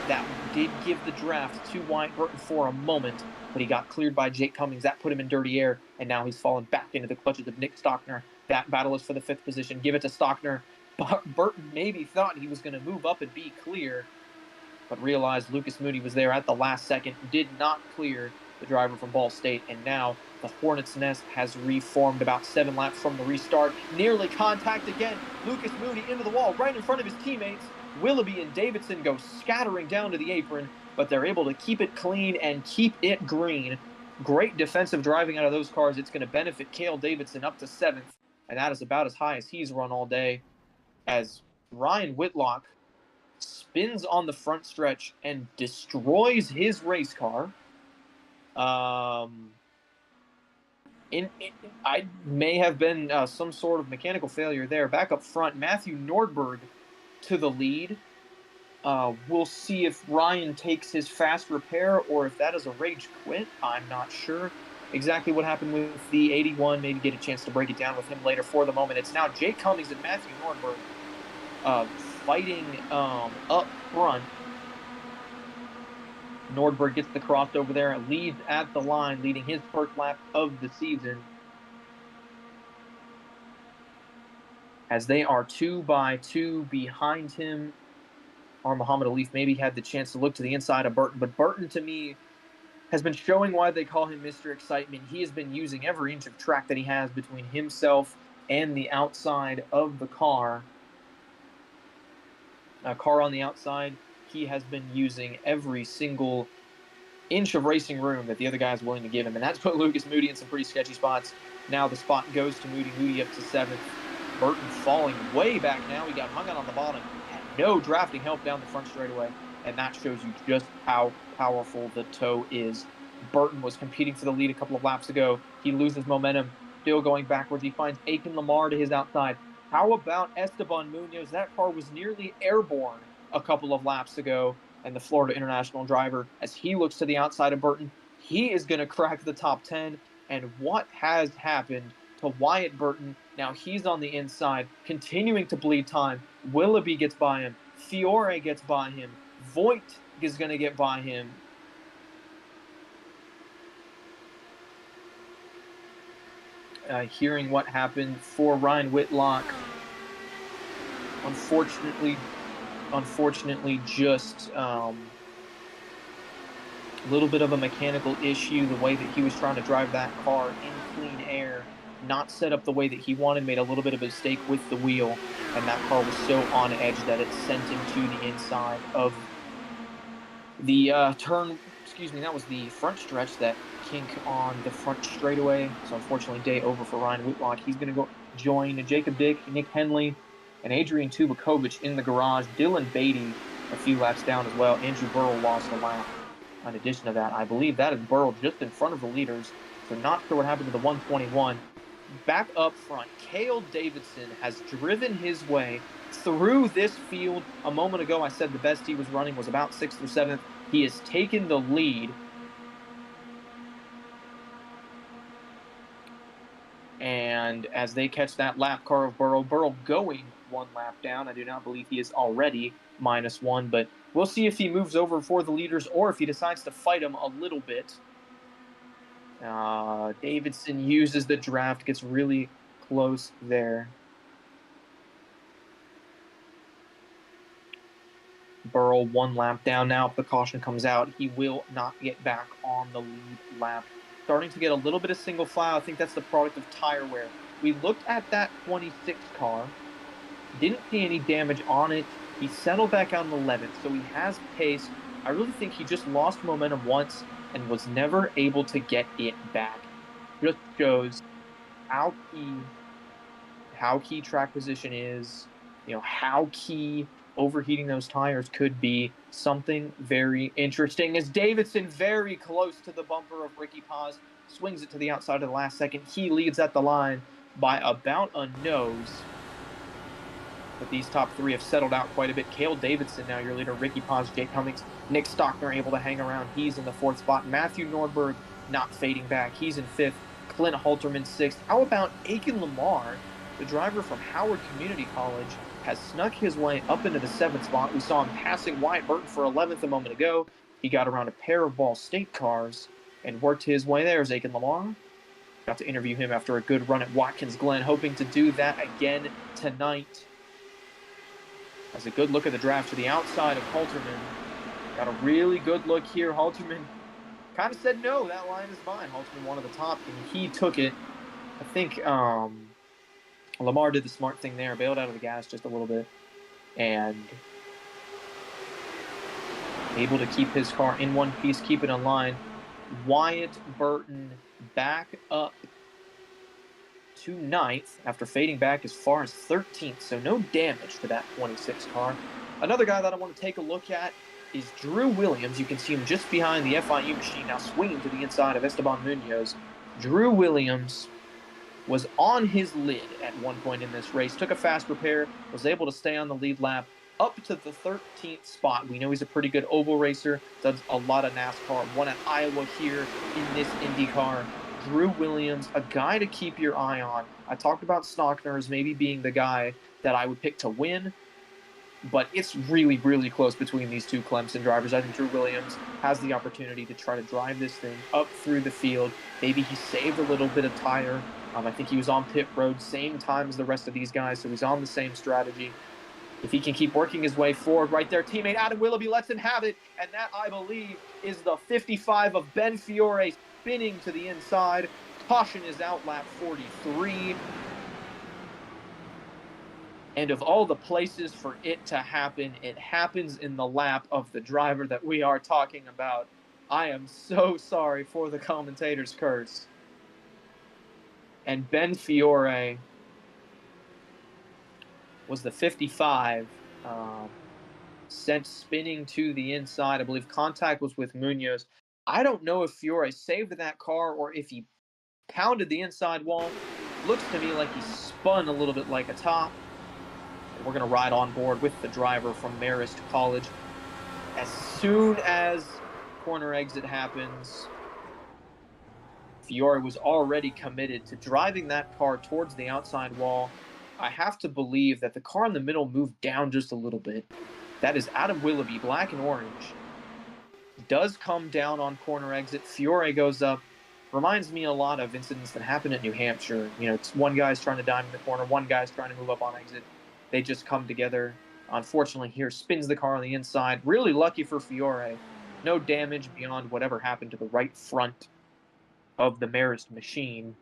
A: that did give the draft to Wyatt Burton for a moment, but he got cleared by Jake Cummings. That put him in dirty air, and now he's fallen back into the clutches of Nick Stockner. That battle is for the 5th position. Give it to Stockner. Burton maybe thought he was going to move up and be clear, but realized Lucas Moody was there at the last second, did not clear the driver from Ball State, and now the Hornet's Nest has reformed about 7 laps from the restart. Nearly contact again. Lucas Moody into the wall right in front of his teammates. Willoughby and Davidson go scattering down to the apron, but they're able to keep it clean and keep it green. Great defensive driving out of those cars. It's going to benefit Cale Davidson up to 7th, and that is about as high as he's run all day, as Ryan Whitlock spins on the front stretch and destroys his race car. I may have been some sort of mechanical failure there. Back up front, Matthew Nordberg to the lead. We'll see if Ryan takes his fast repair or if that is a rage quit. I'm not sure exactly what happened with the 81. Maybe get a chance to break it down with him later. For the moment, it's now Jake Cummings and Matthew Nordberg fighting up front. Nordberg gets the crossover there, leads at the line, leading his first lap of the season. as they are 2 by 2 behind him. Or Muhammad Alif maybe had the chance to look to the inside of Burton, but Burton, to me, has been showing why they call him Mr. Excitement. He has been using every inch of track that he has between himself and the outside of the car. Car on the outside, he has been using every single inch of racing room that the other guy is willing to give him, and that's put Lucas Moody in some pretty sketchy spots. Now the spot goes to Moody. Moody up to 7th. Burton falling way back now. He got hung out on the bottom. Had no drafting help down the front straightaway, and that shows you just how powerful the toe is. Burton was competing for the lead a couple of laps ago. He loses momentum, still going backwards. He finds Aiken Lamar to his outside. How about Esteban Munoz? That car was nearly airborne a couple of laps ago, and the Florida International driver, as he looks to the outside of Burton, he is going to crack the top 10. And what has happened to Wyatt Burton? Now he's on the inside, continuing to bleed time. Willoughby gets by him. Fiore gets by him. Voigt is going to get by him. Hearing what happened for Ryan Whitlock, unfortunately, just a little bit of a mechanical issue. The way that he was trying to drive that car in clean air, not set up the way that he wanted, made a little bit of a mistake with the wheel, and that car was so on edge that it sent him to the inside of the turn. Excuse me, that was the front stretch, that kink on the front straightaway. So unfortunately, day over for Ryan Whitlock. He's going to go join Jacob Dick, Nick Henley, and Adrian Tubakovic in the garage. Dylan Beatty a few laps down as well. Andrew Burrell lost a lap. In addition to that, I believe that is Burrell just in front of the leaders. So not sure what happened to the 121. Back up front, Cale Davidson has driven his way through this field. A moment ago, I said the best he was running was about 6th or 7th. He has taken the lead. And as they catch that lap car of Burrell going 1 lap down. I do not believe he is already -1, but we'll see if he moves over for the leaders or if he decides to fight them a little bit. Davidson uses the draft, gets really close there. Burrell 1 lap down now. If the caution comes out, he will not get back on the lead lap. Starting to get a little bit of single file. I think that's the product of tire wear. We looked at that 26 car. Didn't see any damage on it. He settled back out in 11th, so he has pace. I really think he just lost momentum once and was never able to get it back. Just shows how key track position is, how key overheating those tires could be. Something very interesting as Davidson very close to the bumper of Ricky Paz, swings it to the outside of the last second. He leads at the line by about a nose. But these top 3 have settled out quite a bit. Cale Davidson now your leader. Ricky Paz, Jake Cummings, Nick Stockner able to hang around. He's in the 4th spot. Matthew Nordberg not fading back. He's in 5th. Clint Halterman 6th. How about Aiken Lamar, the driver from Howard Community College, has snuck his way up into the 7th spot. We saw him passing Wyatt Burton for 11th a moment ago. He got around a pair of Ball State cars and worked his way there as Aiken Lamar. Got to interview him after a good run at Watkins Glen, hoping to do that again tonight. Has a good look at the draft to the outside of Halterman. Got a really good look here. Halterman kind of said, no, that line is mine. Halterman wanted the top, and he took it. I think Lamar did the smart thing there, bailed out of the gas just a little bit, and able to keep his car in one piece, keep it in line. Wyatt Burton back up to 9th after fading back as far as 13th, so no damage to that 26 car. Another guy that I want to take a look at is Drew Williams. You can see him just behind the FIU machine, now swinging to the inside of Esteban Munoz. Drew Williams was on his lid at one point in this race, took a fast repair, was able to stay on the lead lap up to the 13th spot. We know he's a pretty good oval racer, does a lot of NASCAR, won at Iowa here in this IndyCar. Drew Williams, a guy to keep your eye on. I talked about Stockner as maybe being the guy that I would pick to win, but it's really, really close between these two Clemson drivers. I think Drew Williams has the opportunity to try to drive this thing up through the field. Maybe he saved a little bit of tire I think he was on pit road same time as the rest of these guys, so he's on the same strategy. If he can keep working his way forward right there, teammate Adam Willoughby lets him have it, and that, I believe, is the 55 of Ben Fiore spinning to the inside. Caution is out, lap 43. And of all the places for it to happen, it happens in the lap of the driver that we are talking about. I am so sorry for the commentator's curse. And Ben Fiore was the 55, sent spinning to the inside. I believe contact was with Munoz. I don't know if Fiore saved that car or if he pounded the inside wall. Looks to me like he spun a little bit like a top. We're going to ride on board with the driver from Marist College. As soon as corner exit happens, Fiore was already committed to driving that car towards the outside wall. I have to believe that the car in the middle moved down just a little bit. That is Adam Willoughby, black and orange. Does come down on corner exit. Fiore goes up. Reminds me a lot of incidents that happen at New Hampshire. You know, it's one guy's trying to dime in the corner, one guy's trying to move up on exit. They just come together. Unfortunately, here spins the car on the inside. Really lucky for Fiore. No damage beyond whatever happened to the right front of the Marist machine.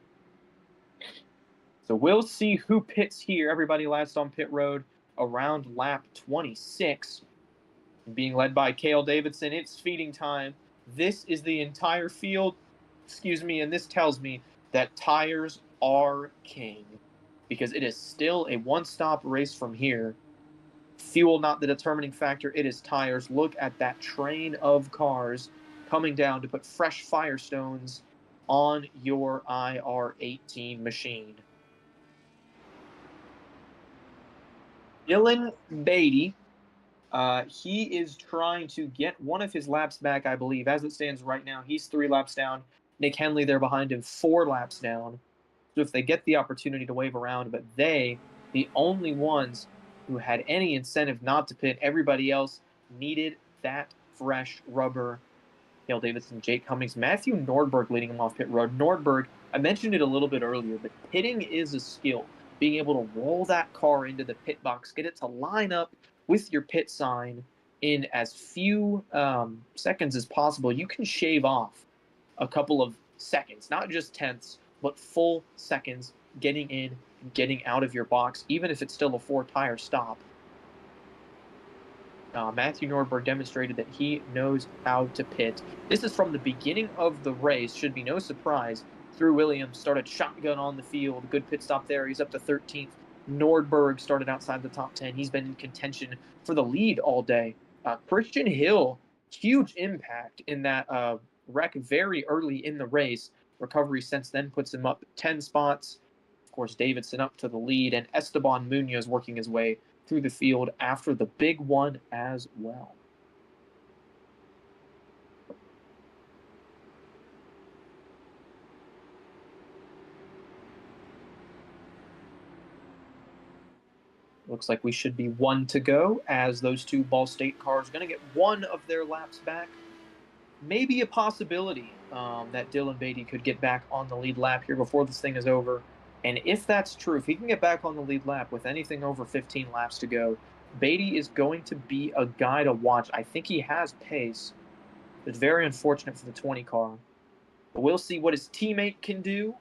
A: So we'll see who pits here. Everybody last on pit road around lap 26. Being led by Cale Davidson. It's feeding time. This is the entire field. And this tells me that tires are king, because it is still a one-stop race from here. Fuel not the determining factor, it is tires. Look at that train of cars coming down to put fresh Firestones on your IR18 machine. Dylan Beatty, he is trying to get one of his laps back, I believe. As it stands right now, he's 3 laps down. Nick Henley there behind him, 4 laps down. So if they get the opportunity to wave around, but they, the only ones who had any incentive not to pit, everybody else needed that fresh rubber. Cale Davidson, Jake Cummings, Matthew Nordberg leading him off pit road. Nordberg, I mentioned it a little bit earlier, but pitting is a skill. Being able to roll that car into the pit box, get it to line up with your pit sign in as few seconds as possible. You can shave off a couple of seconds, not just tenths, but full seconds getting in and getting out of your box, even if it's still a 4-tire stop. Matthew Nordberg demonstrated that he knows how to pit. This is from the beginning of the race. Should be no surprise. Drew Williams started shotgun on the field. Good pit stop there. He's up to 13th. Nordberg started outside the top 10. He's been in contention for the lead all day. Christian Hill, huge impact in that wreck very early in the race. Recovery since then puts him up 10 spots. Of course, Davidson up to the lead, and Esteban Munoz working his way through the field after the big one as well. Looks like we should be 1 to go, as those 2 Ball State cars are going to get 1 of their laps back. Maybe a possibility that Dylan Beatty could get back on the lead lap here before this thing is over. And if that's true, if he can get back on the lead lap with anything over 15 laps to go, Beatty is going to be a guy to watch. I think he has pace. It's very unfortunate for the 20 car. But we'll see what his teammate can do.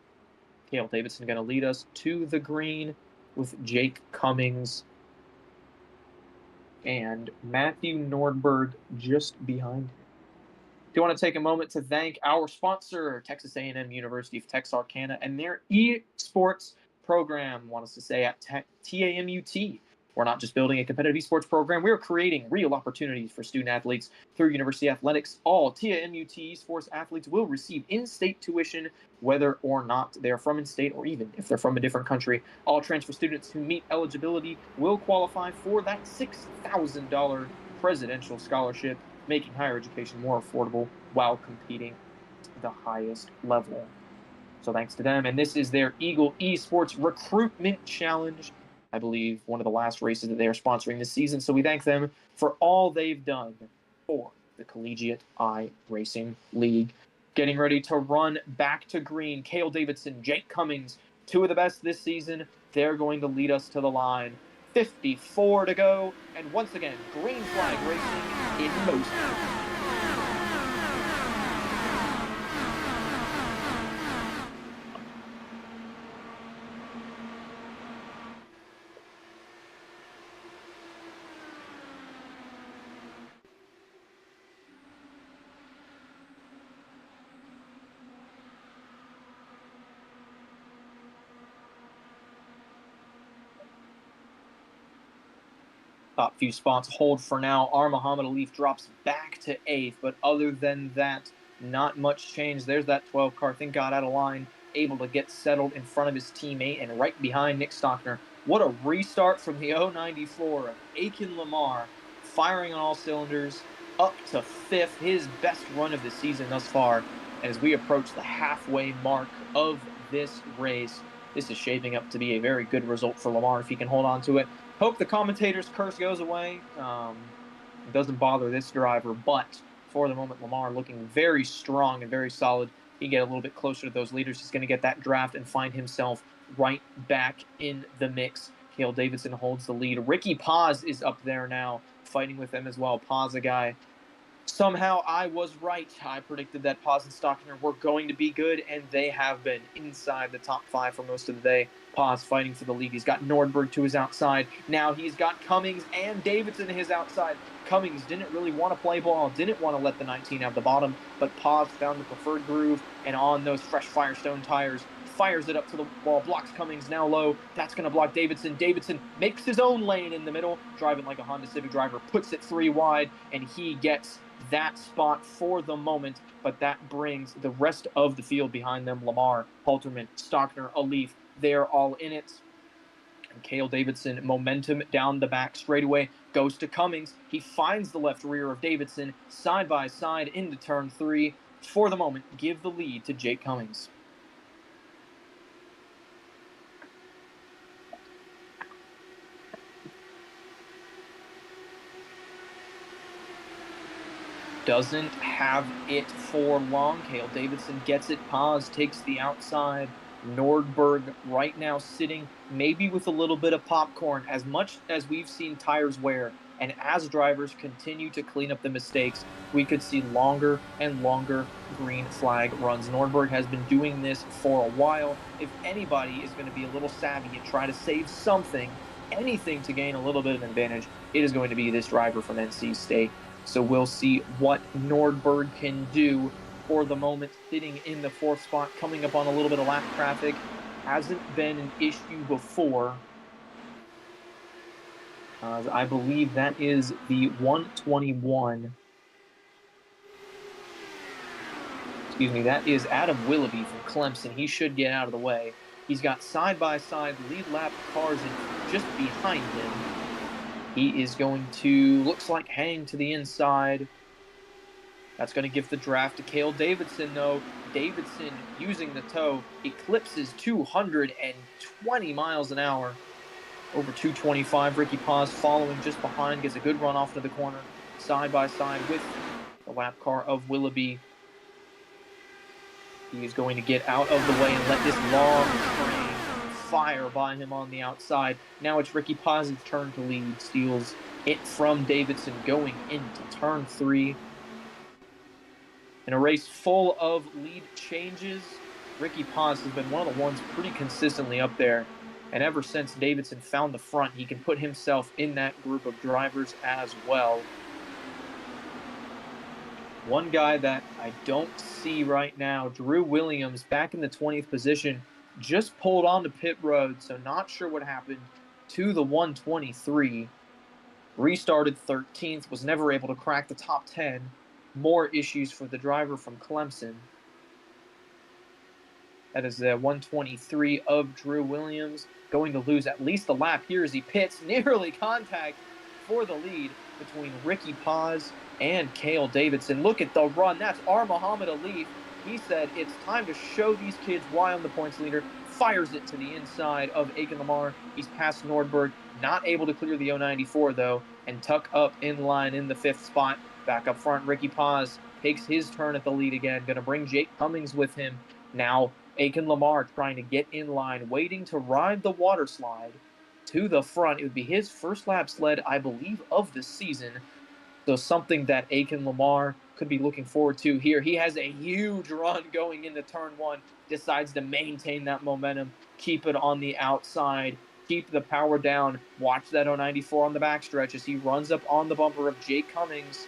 A: Cale Davidson going to lead us to the green with Jake Cummings and Matthew Nordberg just behind him. Do you want to take a moment to thank our sponsor, Texas A&M University of Texarkana, and their esports program? I want us to say at TAMUT, we're not just building a competitive esports program, we're creating real opportunities for student athletes through university athletics. All TAMUT esports athletes will receive in-state tuition, whether or not they're from in-state or even if they're from a different country. All transfer students who meet eligibility will qualify for that $6,000 presidential scholarship, making higher education more affordable while competing at the highest level. So thanks to them. And this is their Eagle Esports Recruitment Challenge. I believe one of the last races that they are sponsoring this season. So we thank them for all they've done for the Collegiate iRacing League. Getting ready to run back to green. Cale Davidson, Jake Cummings, Two of the best this season. They're going to lead us to the line. 54 to go, and once again, green flag racing in motion. Top few spots hold for now. Muhammad Alif drops back to 8th, but other than that, not much change. There's that 12 car. Think got out of line, able to get settled in front of his teammate and right behind Nick Stockner. What a restart from the 094 of Aiken Lamar, firing on all cylinders, up to 5th, his best run of the season thus far. And as we approach the halfway mark of this race, this is shaping up to be a very good result for Lamar if he can hold on to it. Hope the commentator's curse goes away. It doesn't bother this driver, but for the moment, Lamar looking very strong and very solid. He can get a little bit closer to those leaders. He's going to get that draft and find himself right back in the mix. Cale Davidson holds the lead. Ricky Paz is up there now, fighting with them as well. Paz, a guy. Somehow I was right. I predicted that Paz and Stockner were going to be good, and they have been inside the top 5 for most of the day. Paz fighting for the lead. He's got Nordberg to his outside. Now he's got Cummings and Davidson to his outside. Cummings didn't really want to play ball, didn't want to let the 19 have the bottom, but Paz found the preferred groove, and on those fresh Firestone tires, fires it up to the wall, blocks Cummings now low. That's going to block Davidson. Davidson makes his own lane in the middle, driving like a Honda Civic driver, puts it 3 wide, and he gets that spot for the moment, but that brings the rest of the field behind them. Lamar, Halterman, Stockner, Alif, they're all in it. And Cale Davidson, momentum down the back straightaway, goes to Cummings. He finds the left rear of Davidson, side by side into turn 3. For the moment, give the lead to Jake Cummings. Doesn't have it for long. Cale Davidson gets it. Paz takes the outside. Nordberg right now sitting maybe with a little bit of popcorn. As much as we've seen tires wear, and as drivers continue to clean up the mistakes, we could see longer and longer green flag runs. Nordberg has been doing this for a while. If anybody is going to be a little savvy and try to save something, anything to gain a little bit of advantage, it is going to be this driver from NC State. So we'll see what Nordberg can do. For the moment, sitting in the 4th spot, coming up on a little bit of lap traffic. Hasn't been an issue before. I believe that is the 121. Excuse me, that is Adam Willoughby from Clemson. He should get out of the way. He's got side-by-side lead lap cars just behind him. He is going to, looks like, hang to the inside. That's going to give the draft to Cale Davidson, though. Davidson, using the toe, eclipses 220 miles an hour. Over 225. Ricky Paz following just behind, gets a good run off to the corner, side by side with the lap car of Willoughby. He is going to get out of the way and let this long train fire by him on the outside. Now it's Ricky Paz's turn to lead. Steals it from Davidson going into turn 3. In a race full of lead changes, Ricky Paz has been one of the ones pretty consistently up there. And ever since Davidson found the front, he can put himself in that group of drivers as well. One guy that I don't see right now, Drew Williams, back in the 20th position, just pulled onto pit road, so not sure what happened to the 123. Restarted 13th, was never able to crack the top 10. More issues for the driver from Clemson. That is the 123 of Drew Williams, going to lose at least a lap here as he pits. Nearly contact for the lead between Ricky Paz and Cale Davidson. Look at the run. That's Muhammad Alif. He said, it's time to show these kids why I'm the points leader. Fires it to the inside of Aiken Lamar. He's past Nordberg. Not able to clear the 094, though, and tuck up in line in the 5th spot. Back up front, Ricky Paz takes his turn at the lead again. Going to bring Jake Cummings with him. Now Aiken Lamar trying to get in line, waiting to ride the water slide to the front. It would be his first lap sled, I believe, of the season. So something that Aiken Lamar could be looking forward to here. He has a huge run going into turn one, decides to maintain that momentum, keep it on the outside, keep the power down. Watch that 094 on the backstretch as he runs up on the bumper of Jake Cummings.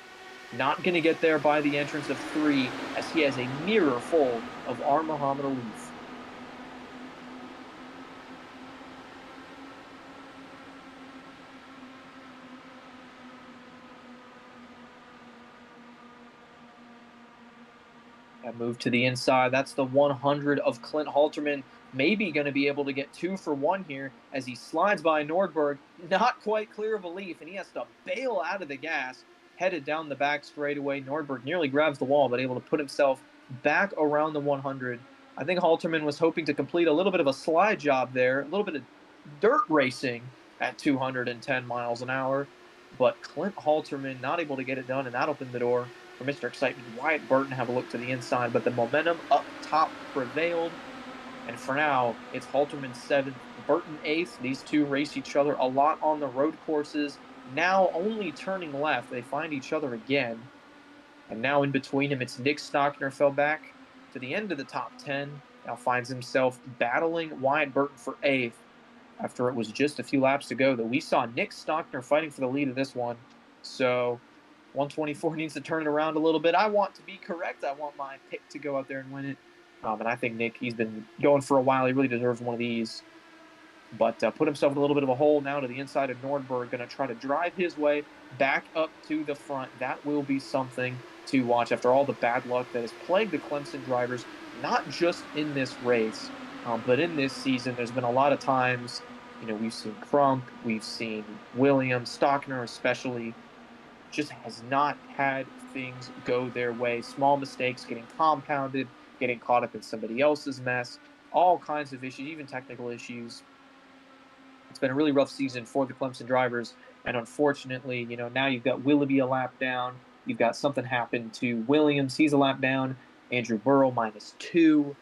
A: Not going to get there by the entrance of 3 as he has a mirror full of R. Muhammad Alif. That move to the inside. That's the 100 of Clint Halterman. Maybe going to be able to get 2 for 1 here as he slides by Nordberg. Not quite clear of a leaf, and he has to bail out of the gas, headed down the back straightaway. Nordberg nearly grabs the wall, but able to put himself back around the 100. I think Halterman was hoping to complete a little bit of a slide job there, a little bit of dirt racing at 210 miles an hour. But Clint Halterman not able to get it done, and that opened the door for Mr. Excitement. Wyatt Burton have a look to the inside, but the momentum up top prevailed. And for now, it's Halterman 7th, Burton 8th. These two race each other a lot on the road courses. Now only turning left, they find each other again. And now in between him, it's Nick Stockner fell back to the end of the top 10. Now finds himself battling Wyatt Burton for 8th after it was just a few laps to go that we saw Nick Stockner fighting for the lead of this one. So 124 needs to turn it around a little bit. I want to be correct. I want my pick to go out there and win it. And I think Nick, he's been going for a while. He really deserves one of these. But put himself in a little bit of a hole now to the inside of Nordberg. Going to try to drive his way back up to the front. That will be something to watch after all the bad luck that has plagued the Clemson drivers, not just in this race, but in this season. There's been a lot of times, we've seen Crump, we've seen Williams, Stockner especially, just has not had things go their way. Small mistakes getting compounded, getting caught up in somebody else's mess, all kinds of issues, even technical issues. It's been a really rough season for the Clemson drivers, and unfortunately, now you've got Willoughby a lap down. You've got something happen to Williams. He's a lap down. Andrew Burrow -2.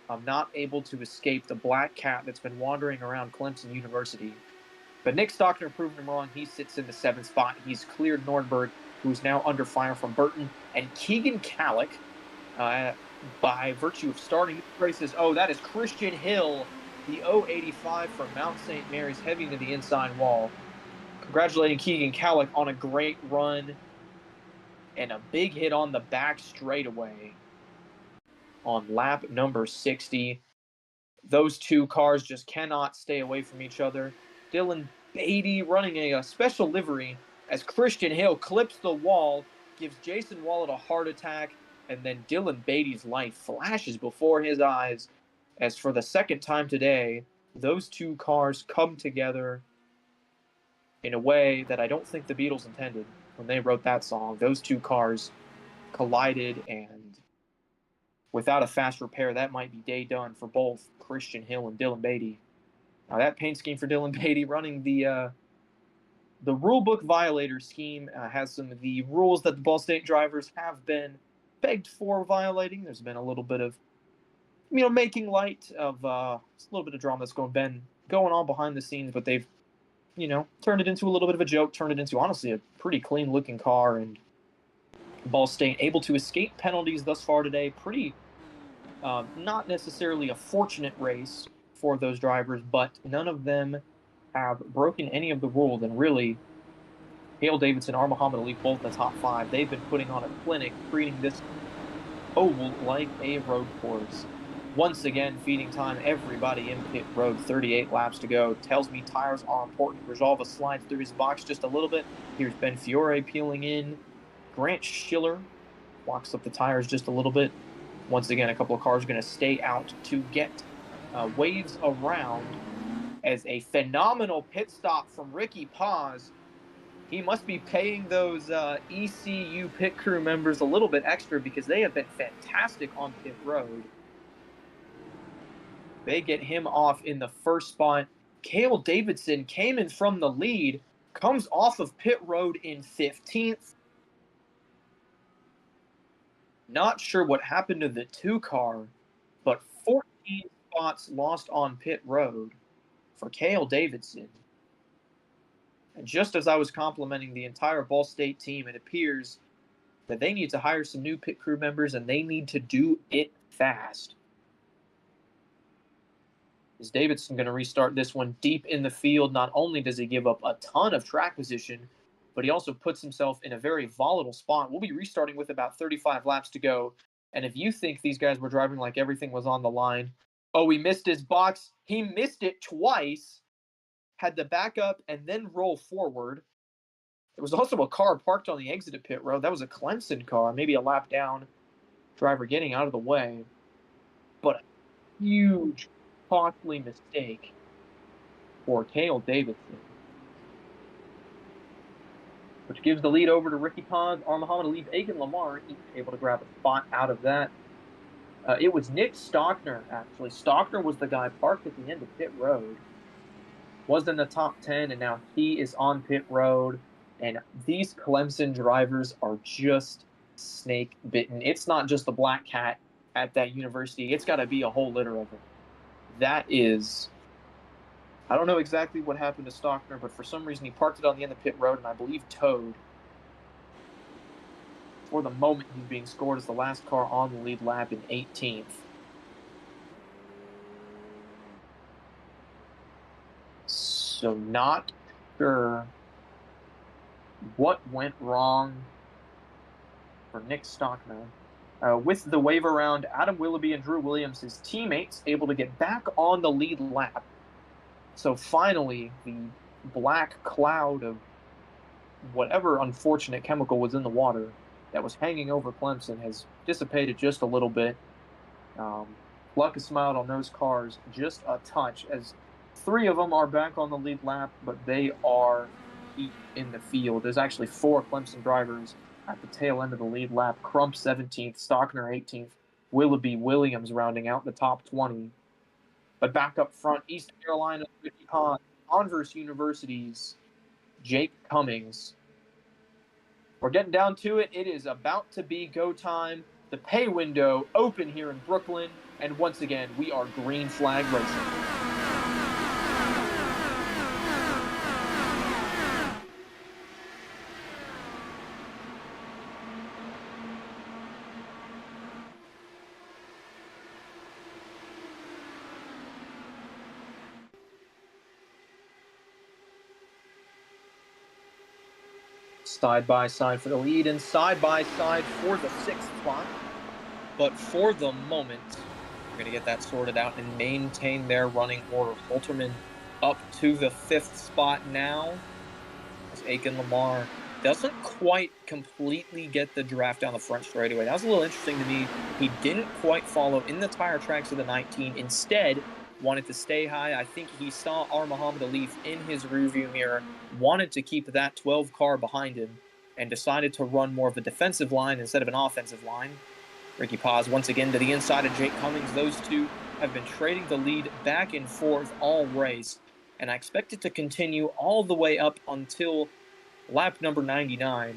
A: I'm not able to escape the black cat that's been wandering around Clemson University. But Nick Stockner proved him wrong. He sits in the 7th spot. He's cleared Nordberg, who's now under fire from Burton, and Keegan Kallick, by virtue of starting races. Oh, that is Christian Hill, the 085 from Mount St. Mary's, heavy to the inside wall. Congratulating Keegan Kallick on a great run and a big hit on the back straightaway on lap number 60. Those two cars just cannot stay away from each other. Dylan Beatty running a special livery as Christian Hill clips the wall, gives Jason Wallet a heart attack, and then Dylan Beatty's life flashes before his eyes as for the second time today, those two cars come together in a way that I don't think the Beatles intended when they wrote that song. Those two cars collided, and without a fast repair, that might be day done for both Christian Hill and Dylan Beatty. Now that paint scheme for Dylan Beatty running the rulebook violator scheme has some of the rules that the Ball State drivers have been begged for violating. There's been a little bit of, making light of a little bit of drama that's going on behind the scenes, but they've, turned it into a little bit of a joke, turned it into, honestly, a pretty clean-looking car, and Ball State able to escape penalties thus far today. Pretty, not necessarily a fortunate race for those drivers, but none of them have broken any of the rules, and really, Hale Davidson, R. Muhammad Alif, both in the top 5. They've been putting on a clinic, treating this oval like a road course. Once again, feeding time, everybody in pit road, 38 laps to go. Tells me tires are important. Resolva slides through his box just a little bit. Here's Ben Fiore peeling in. Grant Schiller walks up the tires just a little bit. Once again, a couple of cars are going to stay out to get waves around as a phenomenal pit stop from Ricky Paz. He must be paying those ECU pit crew members a little bit extra because they have been fantastic on pit road. They get him off in the first spot. Cale Davidson came in from the lead, comes off of pit road in 15th. Not sure what happened to the 2 car, but 15 spots lost on pit road for Cale Davidson. And just as I was complimenting the entire Ball State team, it appears that they need to hire some new pit crew members and they need to do it fast. Is Davidson going to restart this one deep in the field? Not only does he give up a ton of track position, but he also puts himself in a very volatile spot. We'll be restarting with about 35 laps to go. And if you think these guys were driving like everything was on the line, oh, he missed his box. He missed it twice, had to back up and then roll forward. There was also a car parked on the exit of pit road. That was a Clemson car, maybe a lap down driver getting out of the way. But a huge, costly mistake for Cale Davidson, which gives the lead over to Ricky Paz, Muhammad Ali, Aiken Lamar, each able to grab a spot out of that. It was Nick Stockner, actually. Stockner was the guy parked at the end of pit road, was in the top 10, and now he is on pit road. And these Clemson drivers are just snake bitten. It's not just the black cat at that university. It's got to be a whole litter of them. That is, I don't know exactly what happened to Stockner, but for some reason he parked it on the end of pit road and I believe towed. For the moment, he's being scored as the last car on the lead lap in 18th. So not sure what went wrong for Nick Stockner. With the wave around, Adam Willoughby and Drew Williams, his teammates, able to get back on the lead lap. So finally, the black cloud of whatever unfortunate chemical was in the water that was hanging over Clemson has dissipated just a little bit. Luck has smiled on those cars just a touch, as 3 of them are back on the lead lap, but they are deep in the field. There's actually 4 Clemson drivers at the tail end of the lead lap. Crump 17th, Stockner 18th, Willoughby, Williams rounding out the top 20. But back up front, East Carolina, Ricky Pond, Converse University's Jake Cummings. We're getting down to it. It is about to be go time. The pay window open here in Brooklyn. And once again, we are green flag racing. Side by side for the lead and side by side for the 6th spot. But for the moment, we're going to get that sorted out and maintain their running order. Holterman up to the 5th spot now, as Aiken Lamar doesn't quite completely get the draft down the front straightaway. That was a little interesting to me. He didn't quite follow in the tire tracks of the 19. Instead, wanted to stay high. I think he saw Muhammad Ali in his rearview mirror, wanted to keep that 12 car behind him, and decided to run more of a defensive line instead of an offensive line. Ricky Paz once again to the inside of Jake Cummings. Those two have been trading the lead back and forth all race, and I expect it to continue all the way up until lap number 99,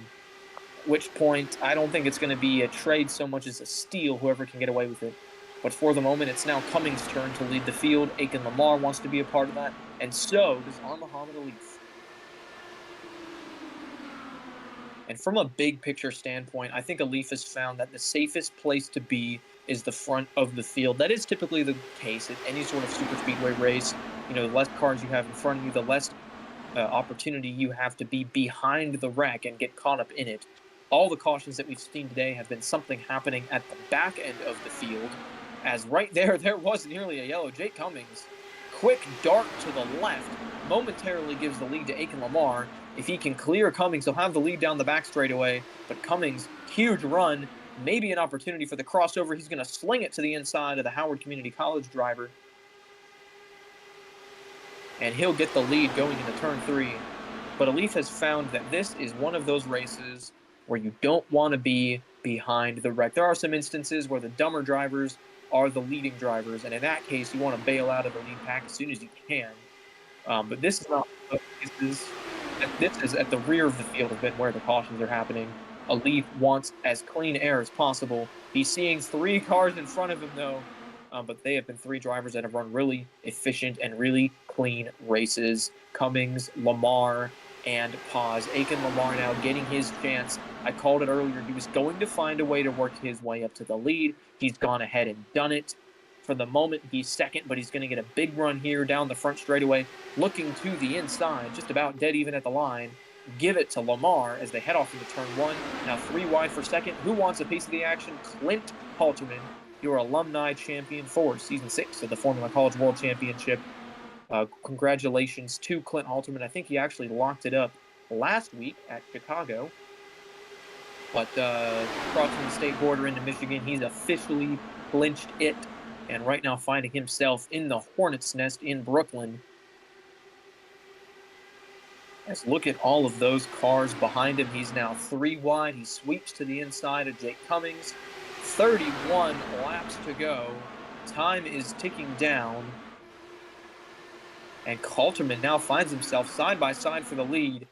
A: at which point I don't think it's going to be a trade so much as a steal, whoever can get away with it. But for the moment, it's now Cummings' turn to lead the field. Aiken Lamar wants to be a part of that, and so does Muhammad Ali. And from a big picture standpoint, I think Alif has found that the safest place to be is the front of the field. That is typically the case at any sort of super speedway race. You know, the less cars you have in front of you, the less opportunity you have to be behind the wreck and get caught up in it. All the cautions that we've seen today have been something happening at the back end of the field, as right there was nearly a yellow. Jake Cummings, quick dart to the left, momentarily gives the lead to Aiken Lamar. If he can clear Cummings, he'll have the lead down the back straightaway. But Cummings, huge run, maybe an opportunity for the crossover. He's going to sling it to the inside of the Howard Community College driver. And he'll get the lead going into turn 3. But Alif has found that this is one of those races where you don't want to be behind the wreck. There are some instances where the dumber drivers are the leading drivers, and in that case, you want to bail out of the lead pack as soon as you can. But this is not. This is at the rear of the field has been where the cautions are happening. Alif wants as clean air as possible. He's seeing 3 cars in front of him, though. but they have been three drivers that have run really efficient and really clean races. Cummings, Lamar, and Paz. Aiken Lamar now getting his chance. I called it earlier. He was going to find a way to work his way up to the lead. He's gone ahead and done it. For the moment, he's second, but he's going to get a big run here down the front straightaway, looking to the inside, just about dead even at the line. Give it to Lamar as they head off into turn one. Now 3 wide for second. Who wants a piece of the action? Clint Halterman, your alumni champion for Season 6 of the Formula College World Championship. Congratulations to Clint Halterman. I think he actually locked it up last week at Chicago. But crossing the state border into Michigan, he's officially clinched it. And right now finding himself in the Hornets' nest in Brooklyn. Let's look at all of those cars behind him. He's now 3 wide. He sweeps to the inside of Jake Cummings. 31 laps to go. Time is ticking down. And Halterman now finds himself side by side for the lead.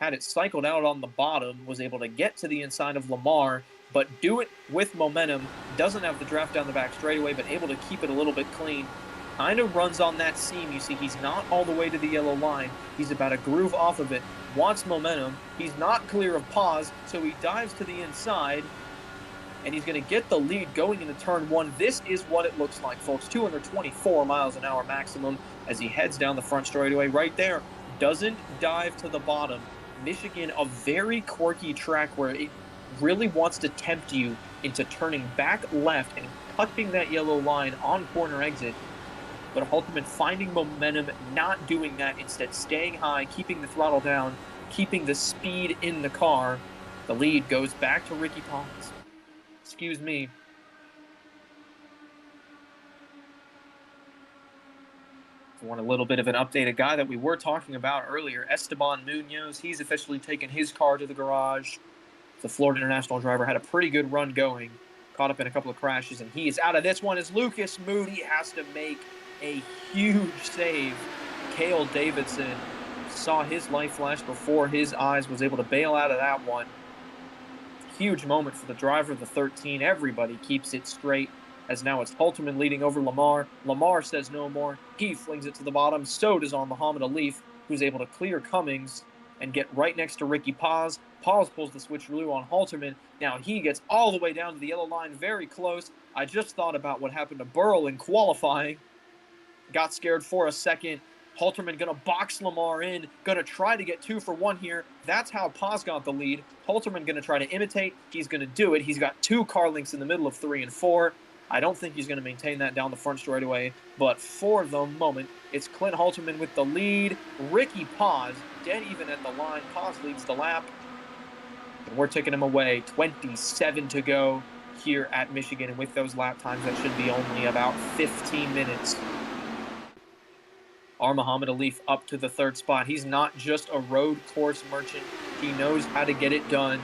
A: Had it cycled out on the bottom, was able to get to the inside of Lamar, but do it with momentum. Doesn't have the draft down the back straightaway, but able to keep it a little bit clean. Kind of runs on that seam. You see, he's not all the way to the yellow line. He's about a groove off of it. Wants momentum. He's not clear of Paz, so he dives to the inside, and he's going to get the lead going into turn one. This is what it looks like, folks. 224 miles an hour maximum as he heads down the front straightaway right there. Doesn't dive to the bottom. Michigan, a very quirky track where it really wants to tempt you into turning back left and cutting that yellow line on corner exit. But Halterman finding momentum, not doing that, instead staying high, keeping the throttle down, keeping the speed in the car. The lead goes back to Ricky Paz. Excuse me. I want a little bit of an update. A guy that we were talking about earlier, Esteban Munoz, he's officially taken his car to the garage. The Florida International driver had a pretty good run going, caught up in a couple of crashes, and he is out of this one as Lucas Moody has to make a huge save. Cale Davidson saw his life flash before his eyes, was able to bail out of that one. Huge moment for the driver of the 13. Everybody keeps it straight, as now it's Halterman leading over Lamar. Lamar says no more. He flings it to the bottom. So does Muhammad Alif, who's able to clear Cummings and get right next to Ricky Paz. Paz pulls the switcheroo on Halterman. Now he gets all the way down to the yellow line, very close. I just thought about what happened to Burrell in qualifying. Got scared for a second. Halterman going to box Lamar in, going to try to get 2 for 1 here. That's how Paz got the lead. Halterman going to try to imitate. He's going to do it. He's got 2 car links in the middle of 3 and 4. I don't think he's going to maintain that down the front straightaway, but for the moment, it's Clint Halterman with the lead. Ricky Paz, dead even at the line. Paz leads the lap, and we're taking him away. 27 to go here at Michigan, and with those lap times, that should be only about 15 minutes. Muhammad Alif up to the 3rd spot. He's not just a road course merchant. He knows how to get it done.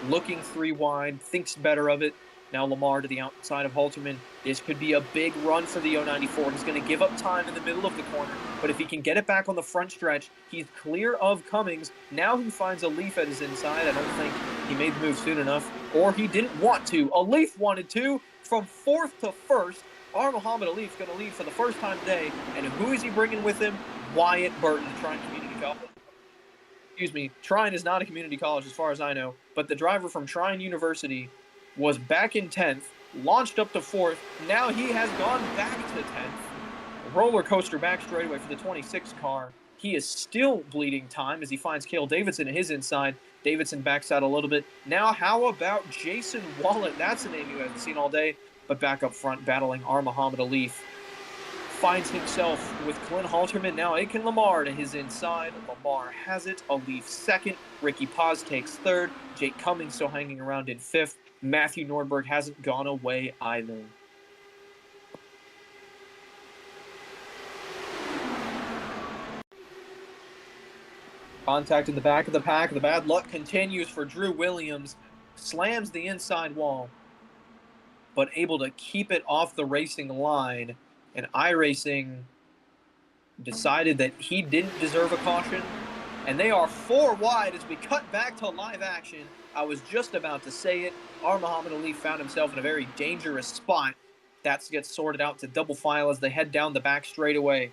A: Looking 3 wide, thinks better of it. Now Lamar to the outside of Halterman. This could be a big run for the 094. He's going to give up time in the middle of the corner, but if he can get it back on the front stretch, he's clear of Cummings. Now he finds Alif at his inside. I don't think he made the move soon enough, or he didn't want to. Alif wanted to. From 4th to 1st, Muhammad Alif going to lead for the first time today, and who is he bringing with him? Wyatt Burton, Trine Community College. Excuse me, Trine is not a community college as far as I know, but the driver from Trine University was back in 10th, launched up to 4th. Now he has gone back to 10th. Roller coaster back straightaway for the 26 car. He is still bleeding time as he finds Cale Davidson at his inside. Davidson backs out a little bit. Now how about Jason Wallet? That's a name you haven't seen all day, but back up front battling Muhammad Alif. Finds himself with Clint Halterman. Now Aiken Lamar to his inside. Lamar has it. Alif 2nd. Ricky Paz takes 3rd. Jake Cummings still hanging around in 5th. Matthew Nordberg hasn't gone away either. Contact in the back of the pack. The bad luck continues for Drew Williams. Slams the inside wall, but able to keep it off the racing line. And iRacing decided that he didn't deserve a caution. And they are 4 wide as we cut back to live action. I was just about to say it. Muhammad Alif found himself in a very dangerous spot. That gets sorted out to double file as they head down the back straightaway.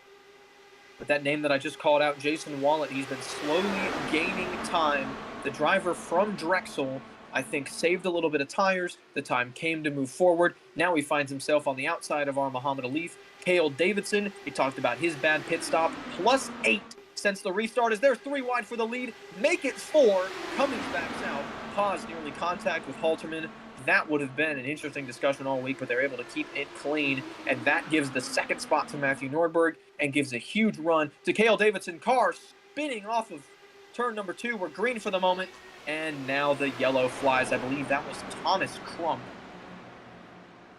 A: But that name that I just called out, Jason Wallet, he's been slowly gaining time. The driver from Drexel, I think, saved a little bit of tires. The time came to move forward. Now he finds himself on the outside of our Muhammad Alif. Cale Davidson, we talked about his bad pit stop, +8 since the restart, as they're 3 wide for the lead. Make it 4. Cummings backs out. Pause nearly contact with Halterman. That would have been an interesting discussion all week, but they're able to keep it clean, and that gives the second spot to Matthew Nordberg and gives a huge run to Cale Davidson. Car spinning off of turn number 2. We're green for the moment, and now the yellow flies. I believe that was Thomas Crump.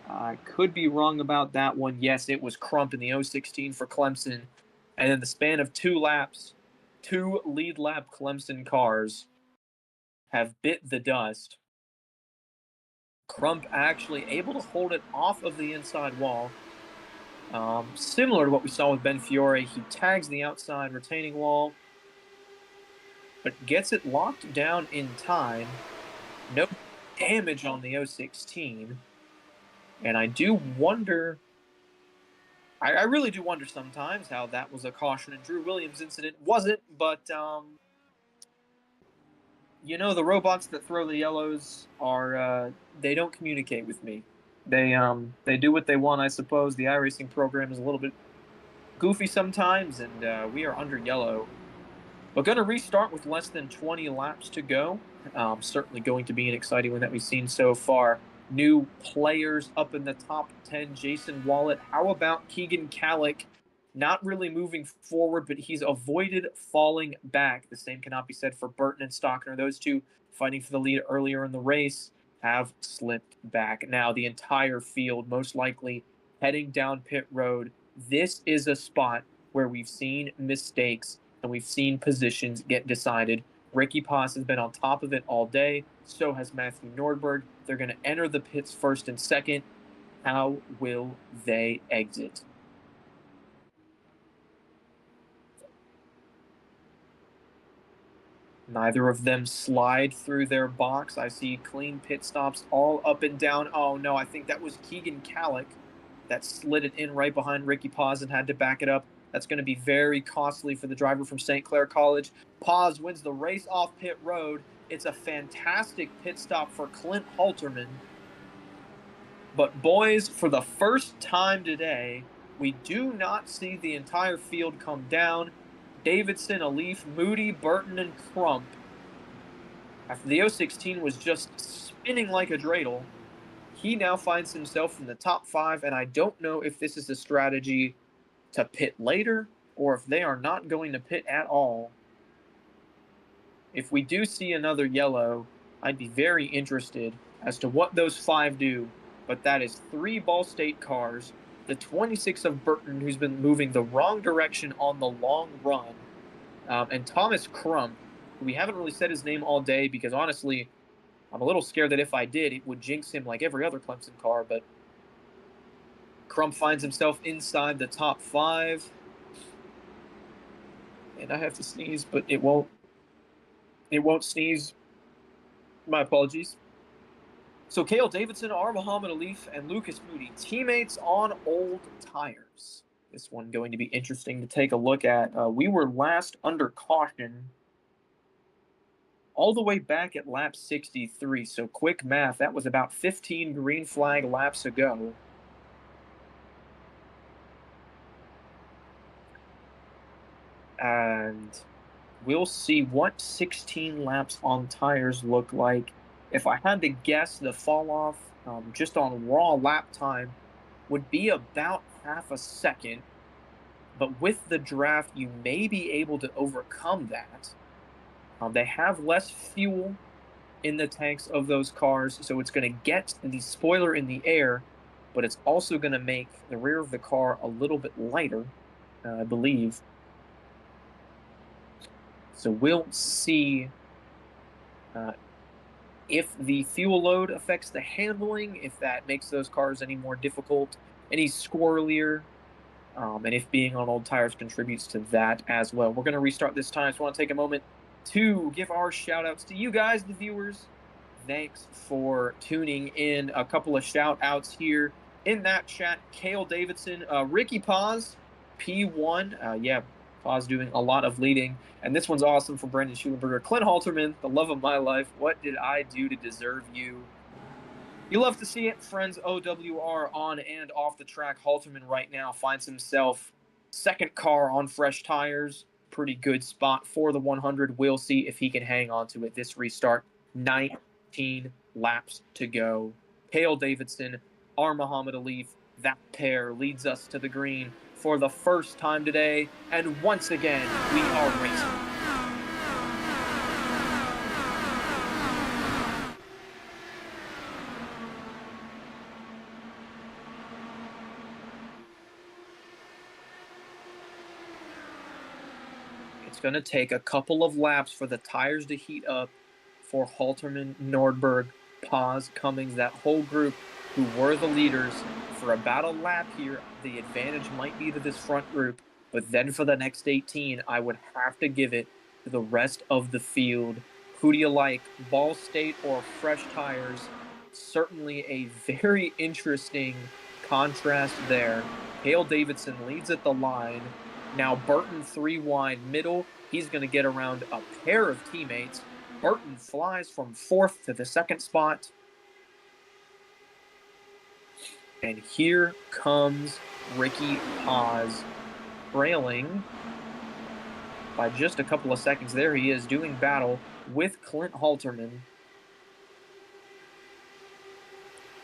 A: I could be wrong about that one. Yes, it was Crump in the 016 for Clemson. And in the span of 2 laps, 2 lead lap Clemson cars have bit the dust. Crump actually able to hold it off of the inside wall. Similar to what we saw with Ben Fiore, he tags the outside retaining wall, but gets it locked down in time. No damage on the 016. And I do wonder, I really do wonder sometimes how that was a caution and Drew Williams incident wasn't, but you know, the robots that throw the yellows are, they don't communicate with me. They do what they want, I suppose. The iRacing program is a little bit goofy sometimes, and we are under yellow. We're going to restart with less than 20 laps to go. Certainly going to be an exciting one that we've seen so far. New players up in the top 10. Jason Wallet. How about Keegan Kallick? Not really moving forward, but he's avoided falling back. The same cannot be said for Burton and Stockner. Those two fighting for the lead earlier in the race have slipped back. Now the entire field most likely heading down pit road. This is a spot where we've seen mistakes and we've seen positions get decided. Ricky Paz has been on top of it all day. So has Matthew Nordberg. They're going to enter the pits first and second. How will they exit? Neither of them slide through their box. I see clean pit stops all up and down. Oh, no, I think that was Keegan Kallick that slid it in right behind Ricky Paz and had to back it up. That's going to be very costly for the driver from St. Clair College. Paz wins the race off pit road. It's a fantastic pit stop for Clint Halterman. But boys, for the first time today, we do not see the entire field come down. Davidson, Alif, Moody, Burton, and Crump. After the 016 was just spinning like a dreidel, he now finds himself in the top 5, and I don't know if this is a strategy to pit later or if they are not going to pit at all. If we do see another yellow, I'd be very interested as to what those 5 do, but that is 3 Ball State cars, the 26 of Burton, who's been moving the wrong direction on the long run, and Thomas Crump, who we haven't really said his name all day because honestly, I'm a little scared that if I did, it would jinx him like every other Clemson car, but Crump finds himself inside the top 5. And I have to sneeze, but it won't sneeze. My apologies. So Cale Davidson, R. Muhammad Alif, and Lucas Moody, teammates on old tires. This one going to be interesting to take a look at. We were last under caution all the way back at lap 63. So quick math, that was about 15 green flag laps ago. And we'll see what 16 laps on tires look like. If I had to guess, the fall off just on raw lap time would be about half a second. But with the draft, you may be able to overcome that. They have less fuel in the tanks of those cars, so it's going to get the spoiler in the air, but it's also going to make the rear of the car a little bit lighter, I believe. So we'll see if the fuel load affects the handling, if that makes those cars any more difficult, any squirrelier, and if being on old tires contributes to that as well. We're going to restart this time, so I want to take a moment to give our shout-outs to you guys, the viewers. Thanks for tuning in. A couple of shout-outs here in that chat, Cale Davidson, Ricky Paz, P1. Yeah, Paz doing a lot of leading. And this one's awesome from Brandon Schulenberger. Clint Halterman, the love of my life. What did I do to deserve you? You love to see it, friends. OWR on and off the track. Halterman right now finds himself second car on fresh tires. Pretty good spot for the 100. We'll see if he can hang on to it this restart. 19 laps to go. Cale Davidson, R. Muhammad Alif, that pair leads us to the green for the first time today. And once again, we are racing. It's going to take a couple of laps for the tires to heat up for Halterman, Nordberg, Paz, Cummings, that whole group who were the leaders. For about a lap here, the advantage might be to this front group, but then for the next 18, I would have to give it to the rest of the field. Who do you like, Ball State or fresh tires? Certainly a very interesting contrast there. Cale Davidson leads at the line. Now Burton 3 wide middle. He's going to get around a pair of teammates. Burton flies from 4th to the 2nd spot. And here comes Ricky Paz, trailing by just a couple of seconds. There he is doing battle with Clint Halterman.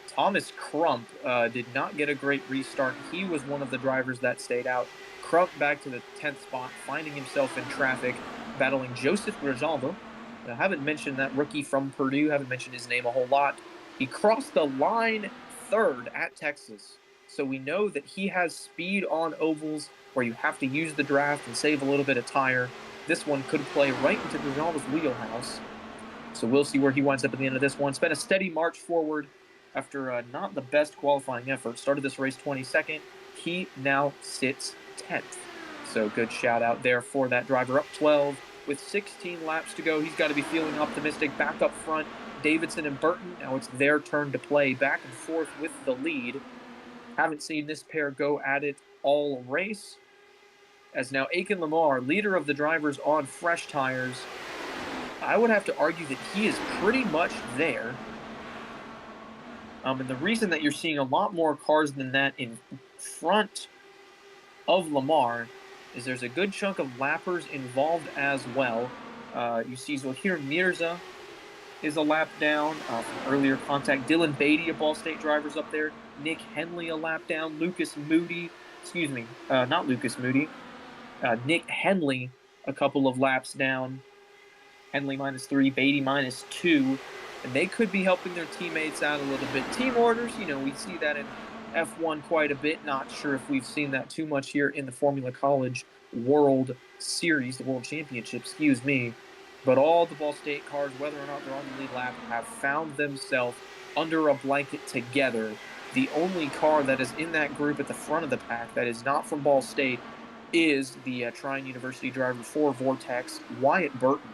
A: Thomas Crump did not get a great restart. He was one of the drivers that stayed out. Crump back to the 10th spot, finding himself in traffic, battling Joseph Grijalvo. I haven't mentioned that rookie from Purdue, haven't mentioned his name a whole lot. He crossed the line 3rd at Texas. So we know that he has speed on ovals where you have to use the draft and save a little bit of tire. This one could play right into Grijalvo's wheelhouse. So we'll see where he winds up at the end of this one. It's been a steady march forward after not the best qualifying effort. Started this race 22nd. He now sits 10th. So good shout out there for that driver. Up 12 with 16 laps to go. He's got to be feeling optimistic. Back up front, Davidson and Burton. Now it's their turn to play back and forth with the lead. Haven't seen this pair go at it all race. As now Aiken Lamar, leader of the drivers on fresh tires. I would have to argue that he is pretty much there. And the reason that you're seeing a lot more cars than that in front of Lamar is there's a good chunk of lappers involved as well. You see Zohir Mirza is a lap down from earlier contact. Dylan Beatty, a Ball State driver's up there. Nick Henley, a lap down. Nick Henley, a couple of laps down. Henley -3, Beatty -2. And they could be helping their teammates out a little bit. Team orders, we see that in F1 quite a bit. Not sure if we've seen that too much here in the Formula College World Series, the World Championship, excuse me. But all the Ball State cars, whether or not they're on the lead lap, have found themselves under a blanket together. The only car that is in that group at the front of the pack that is not from Ball State is the Trine University driver for Vortex, Wyatt Burton.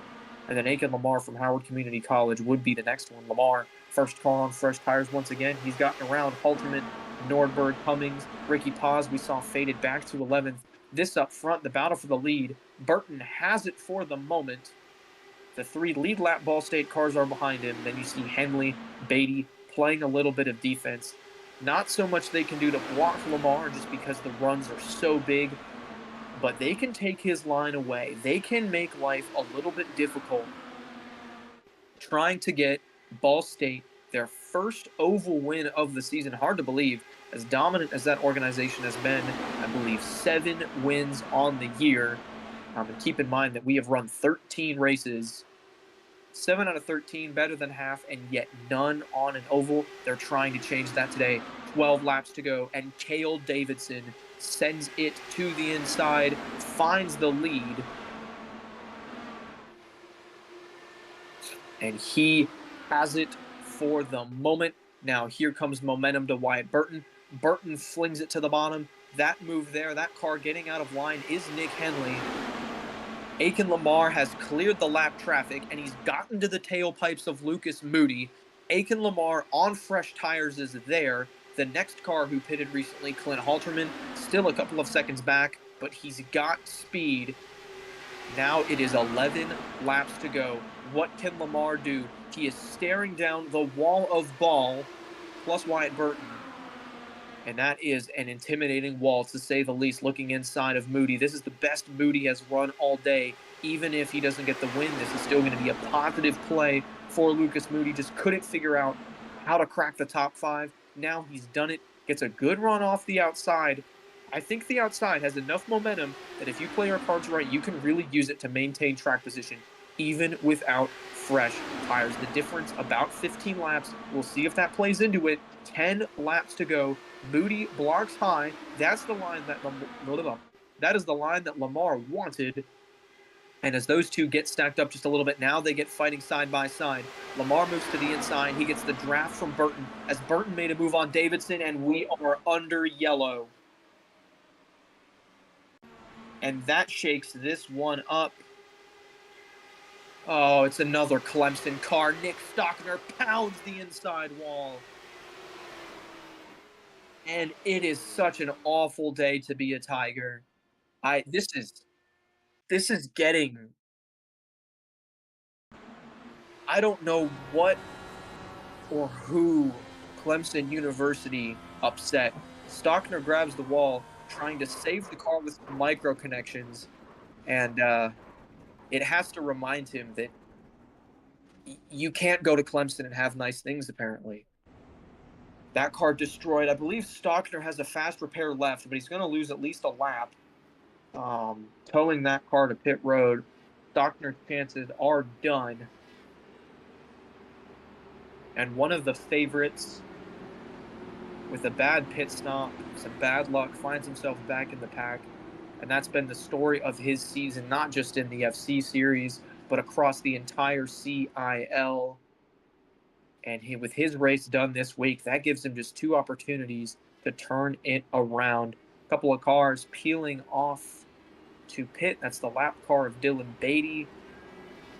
A: And then Aiken Lamar from Howard Community College would be the next one. Lamar, first car on fresh tires once again. He's gotten around Halterman, Nordberg, Cummings, Ricky Paz we saw faded back to 11th. This up front, the battle for the lead. Burton has it for the moment. The 3 lead lap Ball State cars are behind him. Then you see Henley, Beatty playing a little bit of defense. Not so much they can do to block Lamar just because the runs are so big, but they can take his line away. They can make life a little bit difficult trying to get Ball State their first oval win of the season. Hard to believe, as dominant as that organization has been. I believe 7 wins on the year. And keep in mind that we have run 13 races, 7 out of 13, better than half, and yet none on an oval. They're trying to change that today. 12 laps to go, and Cale Davidson sends it to the inside, finds the lead, and he has it for the moment. Now here comes momentum to Wyatt Burton. Burton flings it to the bottom. That move there, that car getting out of line is Nick Henley. Aiken Lamar has cleared the lap traffic, and he's gotten to the tailpipes of Lucas Moody. Aiken Lamar on fresh tires is there, The next car who pitted recently, Clint Halterman, still a couple of seconds back, but he's got speed. Now it is 11 laps to go. What can Lamar do? He is staring down the wall of ball, plus Wyatt Burton. And that is an intimidating wall, to say the least, looking inside of Moody. This is the best Moody has run all day. Even if he doesn't get the win, this is still going to be a positive play for Lucas Moody. Just couldn't figure out how to crack the top 5. Now he's done it. Gets a good run off the outside. I think the outside has enough momentum that if you play your cards right, you can really use it to maintain track position, even without fresh tires. The difference, about 15 laps. We'll see if that plays into it. 10 laps to go. Moody blocks high. That's the line that Lamar wanted. And as those two get stacked up just a little bit, now they get fighting side by side. Lamar moves to the inside. He gets the draft from Burton as Burton made a move on Davidson, and we are under yellow. And that shakes this one up. Oh, it's another Clemson car. Nick Stockner pounds the inside wall. And it is such an awful day to be a Tiger. This is getting, I don't know what or who Clemson University upset. Stockner grabs the wall, trying to save the car with micro connections, and it has to remind him that you can't go to Clemson and have nice things, apparently. That car destroyed. I believe Stockner has a fast repair left, but he's going to lose at least a lap. Towing that car to pit road. Stockner's chances are done. And one of the favorites, with a bad pit stop, some bad luck, finds himself back in the pack. And that's been the story of his season, not just in the FC series, but across the entire CIL. And with his race done this week, that gives him just 2 opportunities to turn it around. A couple of cars peeling off to pit. That's the lap car of Dylan Beatty.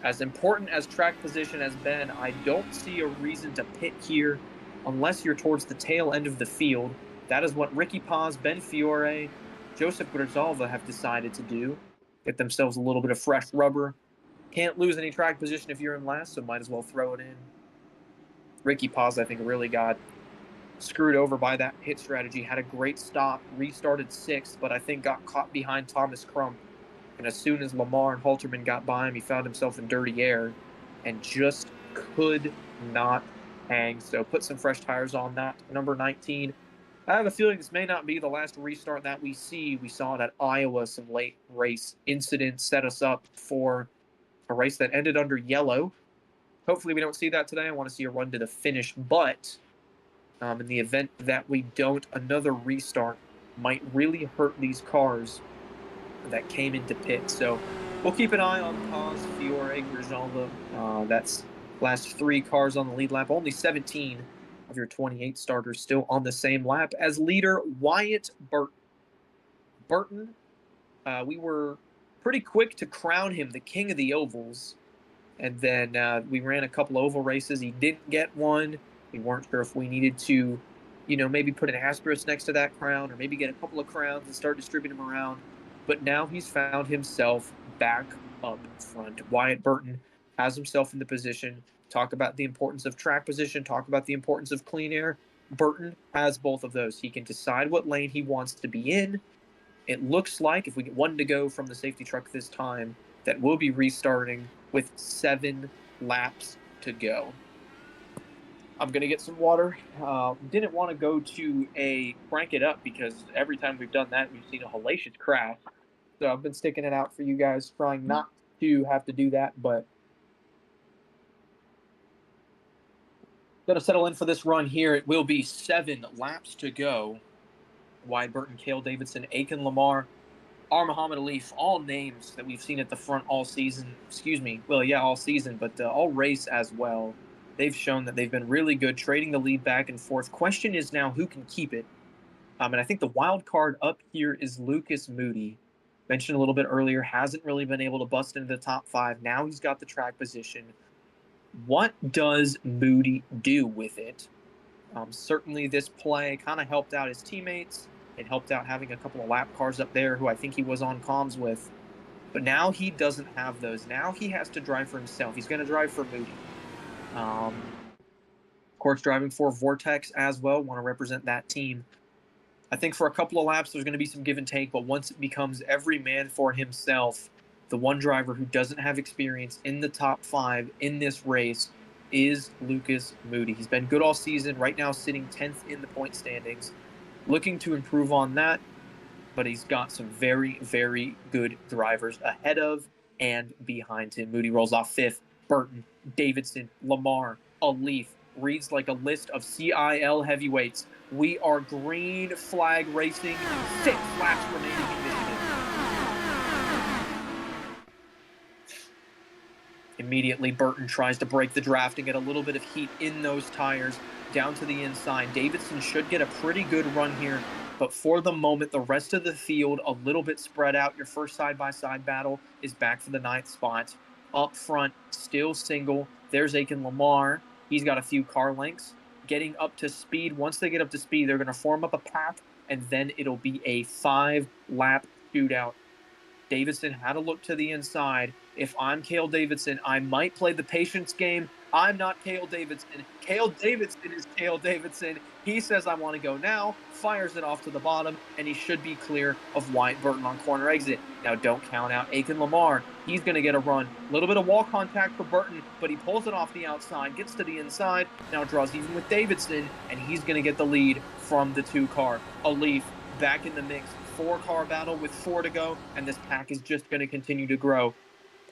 A: As important as track position has been, I don't see a reason to pit here unless you're towards the tail end of the field. That is what Ricky Paz, Ben Fiore, Joseph Grzalva have decided to do. Get themselves a little bit of fresh rubber. Can't lose any track position if you're in last, so might as well throw it in. Ricky Paz, I think, really got screwed over by that pit strategy. Had a great stop, restarted 6th, but I think got caught behind Thomas Crump. And as soon as Lamar and Halterman got by him, he found himself in dirty air and just could not hang. So put some fresh tires on that. Number 19. I have a feeling this may not be the last restart that we see. We saw it at Iowa. Some late race incidents set us up for a race that ended under yellow. Hopefully we don't see that today. I want to see a run to the finish. But in the event that we don't, another restart might really hurt these cars that came into pit. So we'll keep an eye on Paz, Fiore, Grzalva. That's last 3 cars on the lead lap. Only 17 of your 28 starters still on the same lap as leader Wyatt Burton. Burton, we were pretty quick to crown him the king of the ovals. And then we ran a couple oval races. He didn't get one. We weren't sure if we needed to, maybe put an asterisk next to that crown or maybe get a couple of crowns and start distributing them around. But now he's found himself back up front. Wyatt Burton has himself in the position. Talk about the importance of track position. Talk about the importance of clean air. Burton has both of those. He can decide what lane he wants to be in. It looks like, if we get 1 to go from the safety truck this time, that we'll be restarting with 7 laps to go. I'm going to get some water. Didn't want to go to a crank it up because every time we've done that, we've seen a hellacious crash. So I've been sticking it out for you guys, trying not to have to do that, but going to settle in for this run here. It will be 7 laps to go. Wyatt Burton, Cale Davidson, Aiken Lamar, R. Muhammad Alif, all names that we've seen at the front all season. All season, but all race as well. They've shown that they've been really good, trading the lead back and forth. Question is now who can keep it. And I think the wild card up here is Lucas Moody. Mentioned a little bit earlier, hasn't really been able to bust into the top 5. Now he's got the track position. What does Moody do with it? Certainly this play kind of helped out his teammates. It helped out having a couple of lap cars up there who I think he was on comms with. But now he doesn't have those. Now he has to drive for himself. He's going to drive for Moody. Of course, driving for Vortex as well. Want to represent that team. I think for a couple of laps, there's going to be some give and take. But once it becomes every man for himself, the one driver who doesn't have experience in the top 5 in this race is Lucas Moody. He's been good all season. Right now, sitting 10th in the point standings. Looking to improve on that. But he's got some very, very good drivers ahead of and behind him. Moody rolls off 5th. Burton, Davidson, Lamar, Alif reads like a list of CIL heavyweights. We are green flag racing. 6 laps remaining in Michigan. Immediately, Burton tries to break the draft and get a little bit of heat in those tires down to the inside. Davidson should get a pretty good run here. But for the moment, the rest of the field a little bit spread out. Your first side-by-side battle is back for the 9th spot. Up front, still single. There's Aiken Lamar. He's got a few car lengths. Getting up to speed. Once they get up to speed, they're going to form up a pack, and then it'll be a 5-lap shootout. Davidson had to look to the inside. If I'm Cale Davidson, I might play the patience game. I'm not Cale Davidson. Cale Davidson is Cale Davidson. He says, I want to go now, fires it off to the bottom, and he should be clear of Wyatt Burton on corner exit. Now, don't count out Aiken Lamar. He's going to get a run. A little bit of wall contact for Burton, but he pulls it off the outside, gets to the inside, now draws even with Davidson, and he's going to get the lead from the 2-car. Alif back in the mix. 4-car battle with 4 to go, and this pack is just going to continue to grow.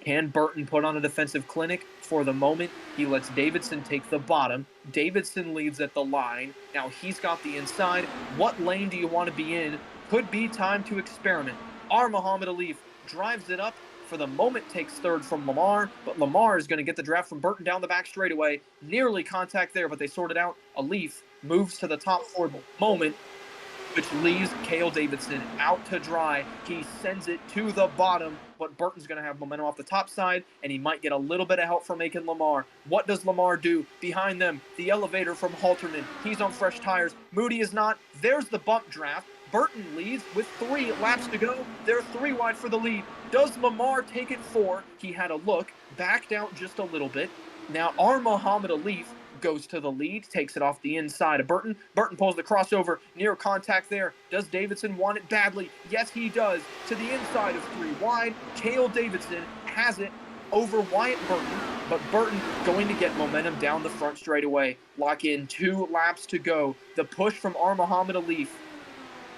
A: Can Burton put on a defensive clinic? For the moment, he lets Davidson take the bottom. Davidson leads at the line. Now he's got the inside. What lane do you want to be in? Could be time to experiment. Muhammad Alif drives it up. For the moment, takes 3rd from Lamar, but Lamar is going to get the draft from Burton down the back straightaway. Nearly contact there, but they sort it out. Alif moves to the top for the moment, which leaves Cale Davidson out to dry. He sends it to the bottom, but Burton's going to have momentum off the top side, and he might get a little bit of help from Aiken Lamar. What does Lamar do? Behind them, the elevator from Halterman. He's on fresh tires. Moody is not. There's the bump draft. Burton leads with 3 laps to go. They're 3 wide for the lead. Does Lamar take it 4? He had a look, backed out just a little bit. Now, Muhammad Alif goes to the lead, takes it off the inside of Burton. Burton pulls the crossover, near contact there. Does Davidson want it badly? Yes, he does. To the inside of 3 wide. Cale Davidson has it over Wyatt Burton, but Burton going to get momentum down the front straight away. Lock in 2 laps to go. The push from Muhammad Alif.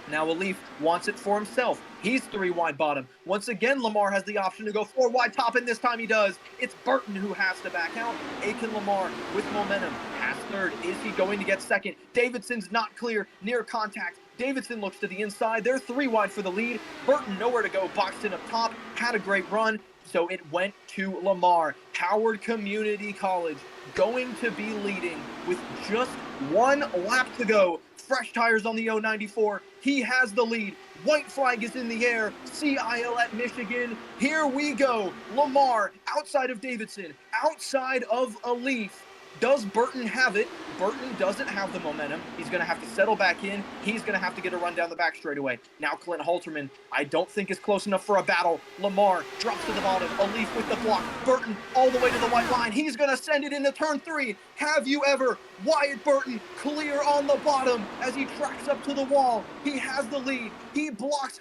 A: Now Alif wants it for himself. He's 3 wide bottom. Once again, Lamar has the option to go 4 wide top, and this time he does. It's Burton who has to back out. Aiken Lamar with momentum. Past 3rd. Is he going to get 2nd? Davidson's not clear. Near contact. Davidson looks to the inside. They're 3 wide for the lead. Burton nowhere to go. Boxed in up top. Had a great run. So it went to Lamar. Howard Community College going to be leading with just 1 lap to go. Fresh tires on the 094. He has the lead. White flag is in the air. CIL at Michigan. Here we go. Lamar outside of Davidson, outside of Alif. Does Burton have it? Burton doesn't have the momentum. He's going to have to settle back in. He's going to have to get a run down the back straightaway. Now Clint Halterman, I don't think is close enough for a battle. Lamar drops to the bottom. Alif with the block. Burton all the way to the white line. He's going to send it into turn 3. Have you ever? Wyatt Burton clear on the bottom as he tracks up to the wall. He has the lead. He blocks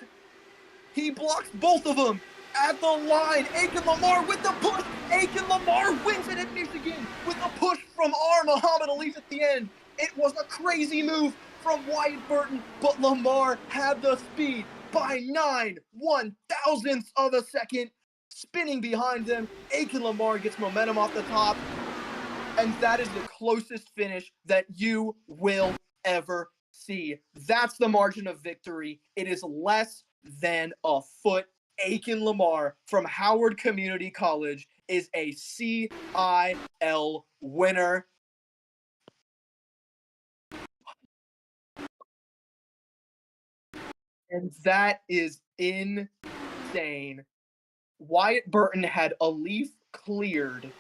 A: both of them. At the line, Aiken Lamar with the push. Aiken Lamar wins it at Michigan with a push from Muhammad Alif at the end. It was a crazy move from Wyatt Burton, but Lamar had the speed by 9/1000ths of a second. Spinning behind them, Aiken Lamar gets momentum off the top, and that is the closest finish that you will ever see. That's the margin of victory. It is less than a foot. Aiken Lamar from Howard Community College is a CIL winner. And that is insane. Wyatt Burton had Alif cleared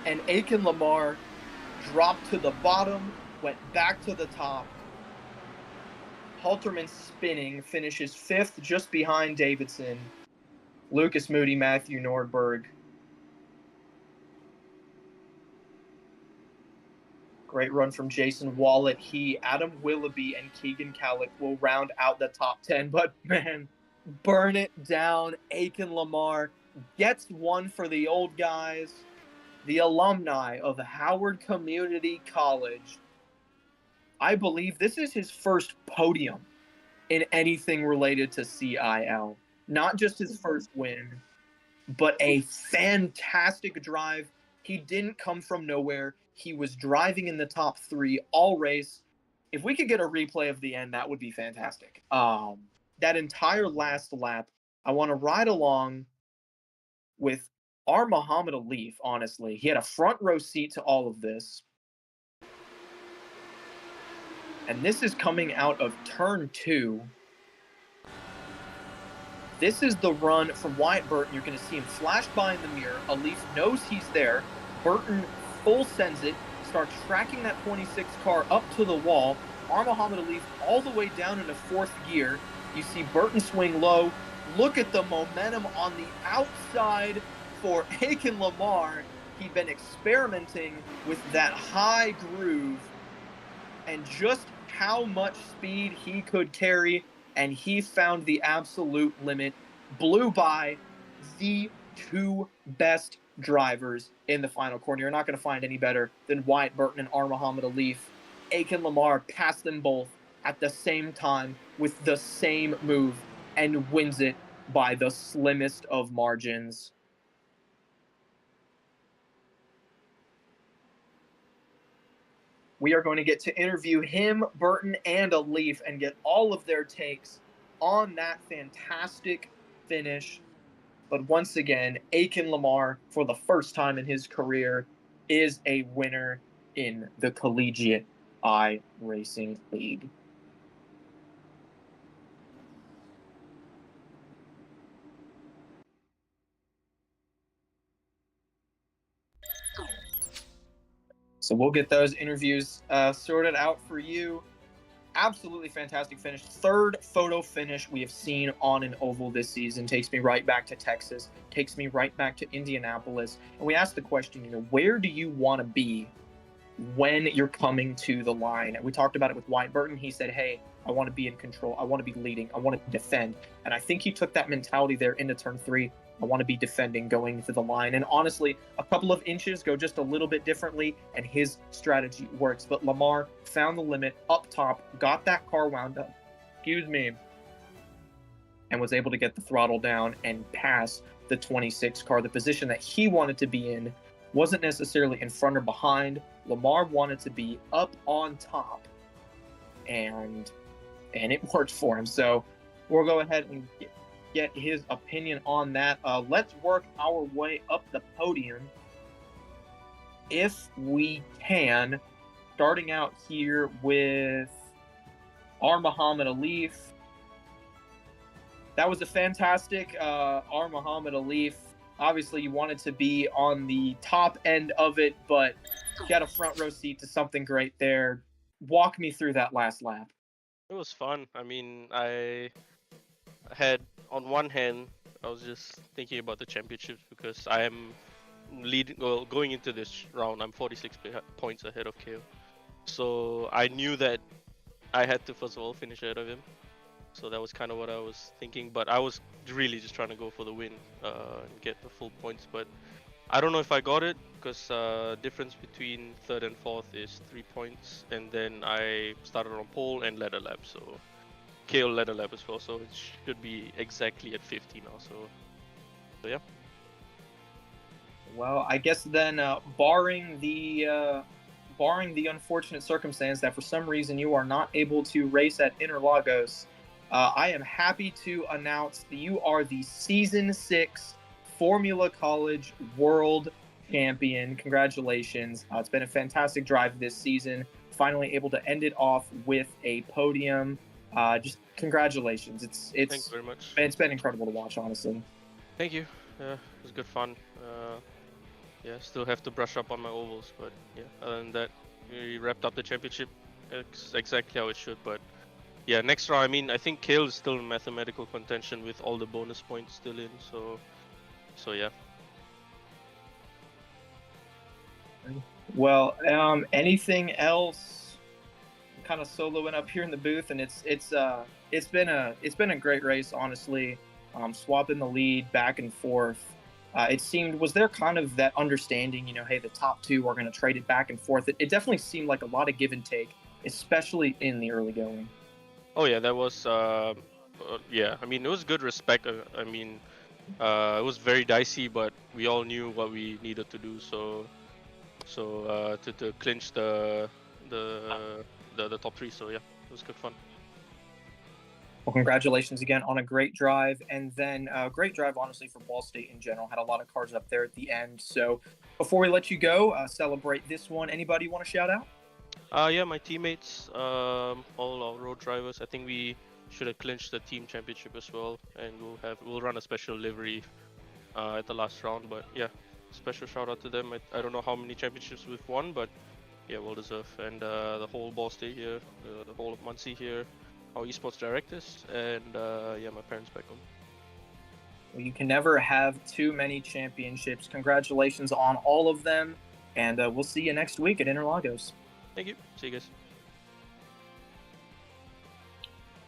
A: and Aiken Lamar dropped to the bottom, went back to the top. Halterman spinning, finishes 5th just behind Davidson. Lucas Moody, Matthew Nordberg. Great run from Jason Wallet. Adam Willoughby, and Keegan Calick will round out the top 10. But, man, burn it down. Aiken Lamar gets one for the old guys, the alumni of Howard Community College. I believe this is his first podium in anything related to CIL. Not just his first win, but a fantastic drive. He didn't come from nowhere. He was driving in the top 3 all race. If we could get a replay of the end, that would be fantastic. That entire last lap, I want to ride along with our Muhammad Alif, honestly. He had a front row seat to all of this. And this is coming out of turn 2. This is the run from Wyatt Burton. You're going to see him flash by in the mirror. Alif knows he's there. Burton full sends it, starts tracking that 26 car up to the wall. Muhammad Alif all the way down into 4th gear. You see Burton swing low. Look at the momentum on the outside for Aiken Lamar. He'd been experimenting with that high groove and just how much speed he could carry, and he found the absolute limit. Blew by the 2 best drivers in the final corner. You're not going to find any better than Wyatt Burton and Muhammad Alif. Aiken Lamar passed them both at the same time with the same move and wins it by the slimmest of margins. We are going to get to interview him, Burton, and Alif and get all of their takes on that fantastic finish. But once again, Aiken Lamar, for the first time in his career, is a winner in the Collegiate iRacing League. So we'll get those interviews sorted out for you. Absolutely fantastic finish. 3rd photo finish we have seen on an oval this season. Takes me right back to Texas. Takes me right back to Indianapolis. And we asked the question, where do you want to be when you're coming to the line? And we talked about it with Wyatt Burton. He said, hey, I want to be in control. I want to be leading. I want to defend. And I think he took that mentality there into turn 3. I want to be defending going to the line. And honestly, a couple of inches go just a little bit differently, and his strategy works. But Lamar found the limit up top, got that car wound up, and was able to get the throttle down and pass the 26 car. The position that he wanted to be in wasn't necessarily in front or behind. Lamar wanted to be up on top, and it worked for him. So we'll go ahead and get his opinion on that. Let's work our way up the podium if we can, starting out here with our Muhammad Alif. That was a fantastic our Muhammad Alif. Obviously, you wanted to be on the top end of it, but you got a front row seat to something great there. Walk me through that last lap.
B: It was fun. I mean, I had, on one hand, I was just thinking about the championships because I am going into this round, I'm 46 points ahead of KO. So I knew that I had to first of all finish ahead of him. So that was kind of what I was thinking, but I was really just trying to go for the win and get the full points. But I don't know if I got it because difference between 3rd and 4th is 3 points, and then I started on pole and led a lap, so KO led a lap as well, so it should be exactly at 50 now. So yeah.
A: Well, I guess then, barring the unfortunate circumstance that for some reason you are not able to race at Interlagos, I am happy to announce that you are the Season 6 Formula College World Champion. Congratulations. It's been a fantastic drive this season. Finally able to end it off with a podium. Just congratulations.
B: Thanks very much.
A: It's been incredible to watch, honestly.
B: Thank you. It was good fun. yeah, still have to brush up on my ovals, but yeah, other than that, we wrapped up the championship exactly how it should. But yeah, next round, I mean, I think Kale is still in mathematical contention with all the bonus points still in, so yeah.
A: Well, anything else? Kind of soloing up here in the booth, and it's been a great race, honestly. Swapping the lead back and forth. It seemed, was there kind of that understanding, hey, the top two are going to trade it back and forth. It definitely seemed like a lot of give and take, especially in the early going.
B: Oh yeah, that was yeah. I mean, it was good respect. I mean, it was very dicey, but we all knew what we needed to do. So to clinch the top three. So yeah, it was good fun.
A: Well, congratulations again on a great drive, and then great drive, honestly, for Ball State in general. Had a lot of cars up there at the end. So before we let you go, celebrate this one. Anybody want to shout out?
B: Yeah, my teammates, all our road drivers. I think we should have clinched the team championship as well, and we'll run a special livery at the last round. But yeah, special shout out to them. I don't know how many championships we've won, but yeah, well deserved. And the whole Ball State here, the whole of Muncie here, our esports directors, and yeah, my parents back home.
A: Well, you can never have too many championships. Congratulations on all of them, and we'll see you next week at Interlagos.
B: Thank you. See you guys.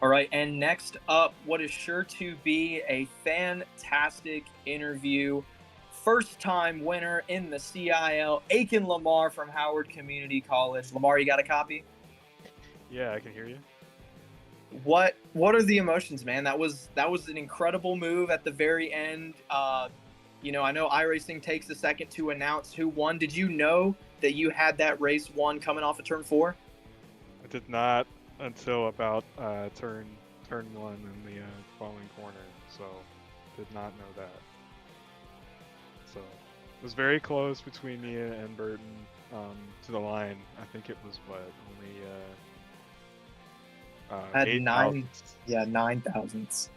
A: All right, and next up, what is sure to be a fantastic interview. First-time winner in the CIL, Aiken Lamar from Howard Community College. Lamar, you got a copy?
C: Yeah, I can hear you.
A: What are the emotions, man? That was an incredible move at the very end. I know iRacing takes a second to announce who won. Did you know that you had that race won coming off of turn 4?
C: I did not until about turn 1 in the following corner, so did not know that. So it was very close between me and Burton to the line. I think it was only
A: Had
C: 8
A: 9 thousandths.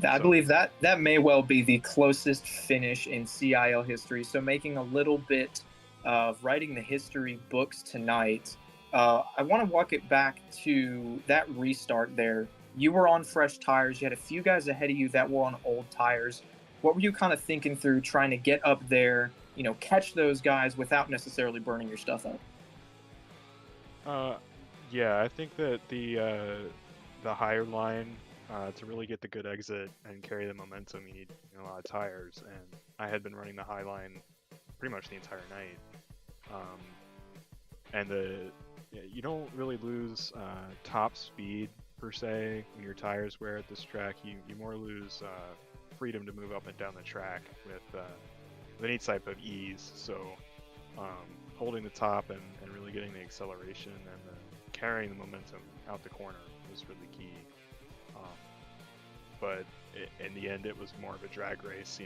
C: Yeah.
A: I believe that may well be the closest finish in CIL history. So making a little bit of writing the history books tonight. I want to walk it back to that restart there. You were on fresh tires. You had a few guys ahead of you that were on old tires. What were you kind of thinking through trying to get up there, catch those guys without necessarily burning your stuff up?
C: Yeah, I think that the higher line to really get the good exit and carry the momentum, you need a lot of tires. And I had been running the high line pretty much the entire night. And you don't really lose top speed per se when your tires wear at this track. You more lose freedom to move up and down the track with any type of ease. So holding the top and really getting the acceleration and carrying the momentum out the corner was really key. But in the end, it was more of a drag race.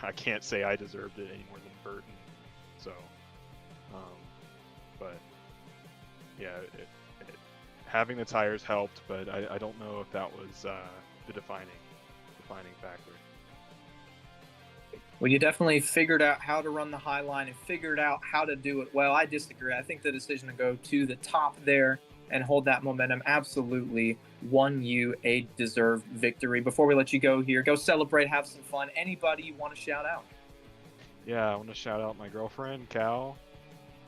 C: I can't say I deserved it any more than Burton. So, but yeah, having the tires helped, but I don't know if that was the defining factor.
A: Well, you definitely figured out how to run the high line and figured out how to do it well. I disagree. I think the decision to go to the top there and hold that momentum absolutely won you a deserved victory. Before we let you go here, go celebrate, have some fun. Anybody you want to shout out?
C: Yeah, I want to shout out my girlfriend, Cal,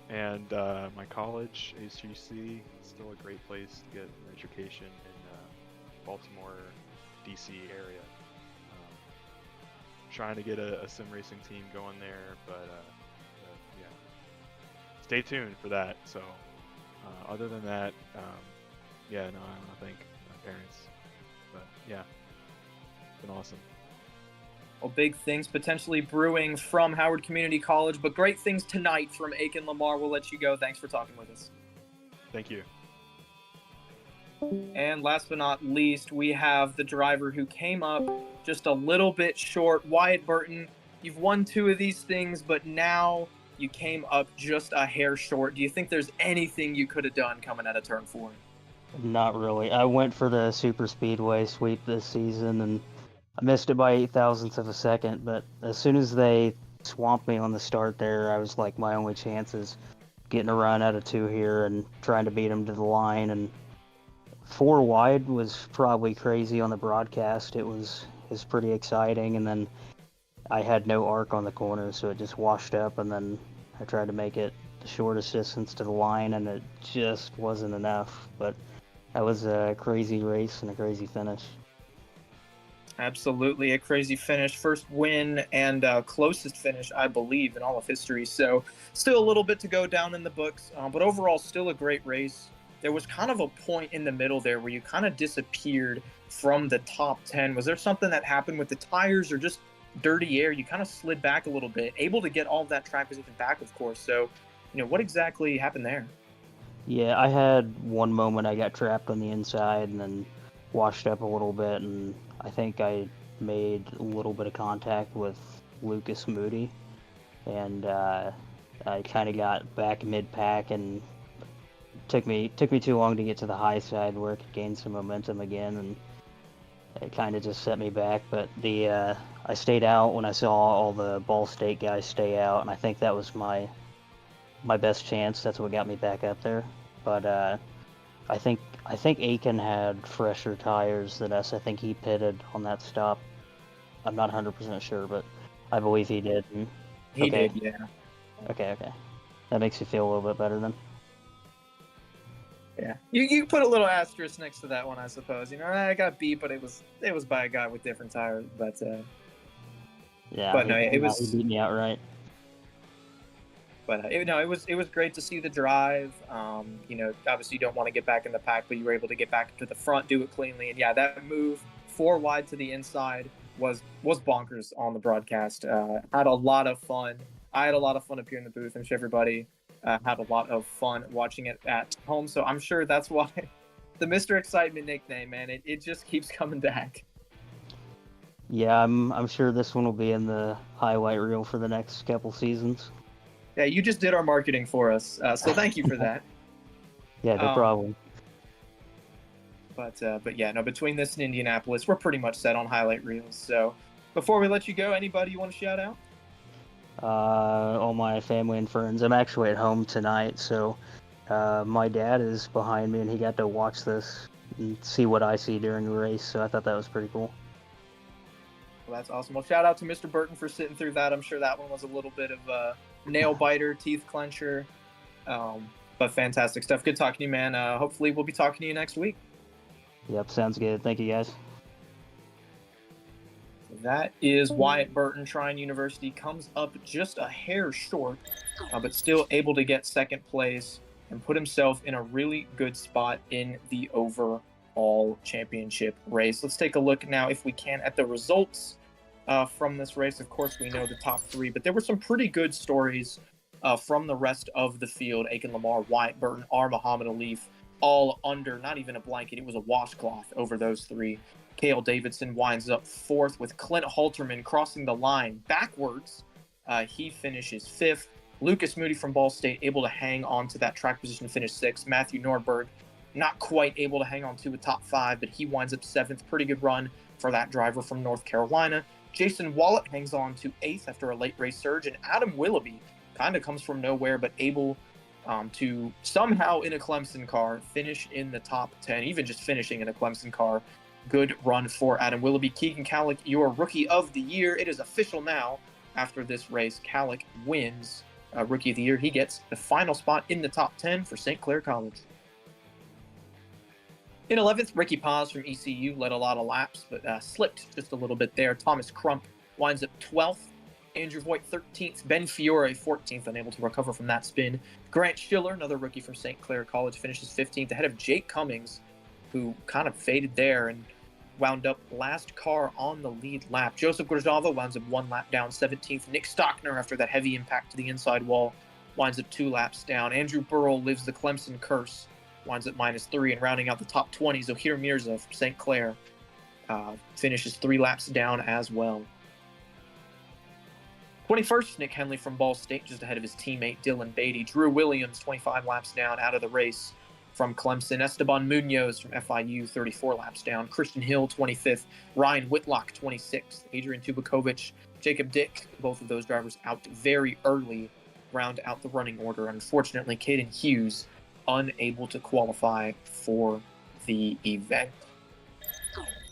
C: and my college, HGC. It's still a great place to get an education in Baltimore, DC area. Trying to get a sim racing team going there, but yeah, stay tuned for that. So other than that, yeah, no, I want to thank my parents, but yeah, it's been awesome.
A: Well, big things potentially brewing from Howard Community College, but great things tonight from Aiken Lamar. We'll let you go. Thanks for talking with us.
C: Thank you.
A: And last but not least, we have the driver who came up just a little bit short. Wyatt Burton, you've won 2 of these things, but now you came up just a hair short. Do you think there's anything you could have done coming out of turn 4?
D: Not really. I went for the super speedway sweep this season, and I missed it by 8 thousandths of a second. But as soon as they swamped me on the start there. I was like, my only chance is getting a run out of 2 here and trying to beat him to the line. And 4 wide was probably crazy on the broadcast. It was pretty exciting, and then I had no arc on the corner, so it just washed up, and then I tried to make it the shortest distance to the line, and it just wasn't enough. But that was a crazy race and a crazy finish.
A: Absolutely, a crazy finish. First win and closest finish, I believe, in all of history. So still a little bit to go down in the books, but overall still a great race. There was kind of a point in the middle there where you kind of disappeared from the top 10. Was there something that happened with the tires or just dirty air? You kind of slid back a little bit, able to get all of that track position back, of course. So, what exactly happened there?
D: Yeah, I had one moment I got trapped on the inside and then washed up a little bit, and I think I made a little bit of contact with Lucas Moody, and I kind of got back mid-pack, and took me too long to get to the high side where I could gain some momentum again, and it kind of just set me back. But I stayed out when I saw all the Ball State guys stay out, and I think that was my best chance. That's what got me back up there. But I think Aiken had fresher tires than us. I think he pitted on that stop. I'm not 100% sure, but I believe he did.
A: He did, yeah.
D: Okay. That makes you feel a little bit better then.
A: Yeah, you put a little asterisk next to that one, I suppose. I got beat, but it was by a guy with different tires. But
D: yeah,
A: but no, it was.
D: He beat me outright.
A: But it was great to see the drive. Obviously you don't want to get back in the pack, but you were able to get back to the front, do it cleanly, and yeah, that move 4 wide to the inside was bonkers on the broadcast. Had a lot of fun. I had a lot of fun up here in the booth. I'm sure everybody had a lot of fun watching it at home. So I'm sure that's why the Mr. Excitement nickname, man, it just keeps coming back.
D: Yeah, I'm sure this one will be in the highlight reel for the next couple seasons.
A: Yeah, you just did our marketing for us, so thank you for that.
D: Yeah, no problem.
A: But yeah, no, between this and Indianapolis, we're pretty much set on highlight reels. So before we let you go, anybody you want to shout out?
D: All my family and friends. I'm actually at home tonight, so my dad is behind me, and he got to watch this and see what I see during the race, so I thought that was pretty cool.
A: Well, that's awesome. Well, shout out to Mr. Burton for sitting through that. I'm sure that one was a little bit of a nail biter, teeth clencher, but fantastic stuff. Good talking to you, man. Hopefully we'll be talking to you next week.
D: Yep, sounds good. Thank you, guys.
A: That is Wyatt Burton. Trine University comes up just a hair short, but still able to get second place and put himself in a really good spot in the overall championship race. Let's take a look now, if we can, at the results from this race. Of course, we know the top 3, but there were some pretty good stories from the rest of the field. Aiken Lamar, Wyatt Burton, R. Muhammad Alif, all under not even a blanket. It was a washcloth over those 3. Cale Davidson winds up 4th with Clint Halterman crossing the line backwards. He finishes 5th. Lucas Moody from Ball State able to hang on to that track position to finish 6th. Matthew Nordberg not quite able to hang on to a top 5, but he winds up 7th. Pretty good run for that driver from North Carolina. Jason Wallet hangs on to 8th after a late race surge, and Adam Willoughby kind of comes from nowhere, but able to somehow in a Clemson car finish in the top 10, even just finishing in a Clemson car. Good run for Adam Willoughby. Keegan Kallick, your Rookie of the Year. It is official now. After this race, Kallick wins Rookie of the Year. He gets the final spot in the top 10 for St. Clair College. In 11th, Ricky Paz from ECU led a lot of laps, but slipped just a little bit there. Thomas Crump winds up 12th. Andrew Voigt 13th. Ben Fiore 14th, unable to recover from that spin. Grant Schiller, another rookie from St. Clair College, finishes 15th ahead of Jake Cummings, who kind of faded there and wound up last car on the lead lap. Joseph Grajava winds up 1 lap down, 17th. Nick Stockner, after that heavy impact to the inside wall, winds up 2 laps down. Andrew Burrell lives the Clemson curse, winds up -3, and rounding out the top 20, Zohir Mirza from St. Clair finishes 3 laps down as well. 21st, Nick Henley from Ball State, just ahead of his teammate Dylan Beatty. Drew Williams, 25 laps down, out of the race from Clemson. Esteban Munoz from FIU, 34 laps down. Christian Hill, 25th. Ryan Whitlock, 26th. Adrian Tubakovic Jacob Dick, both of those drivers out very early, round out the running order. Unfortunately, Caden Hughes unable to qualify for the event.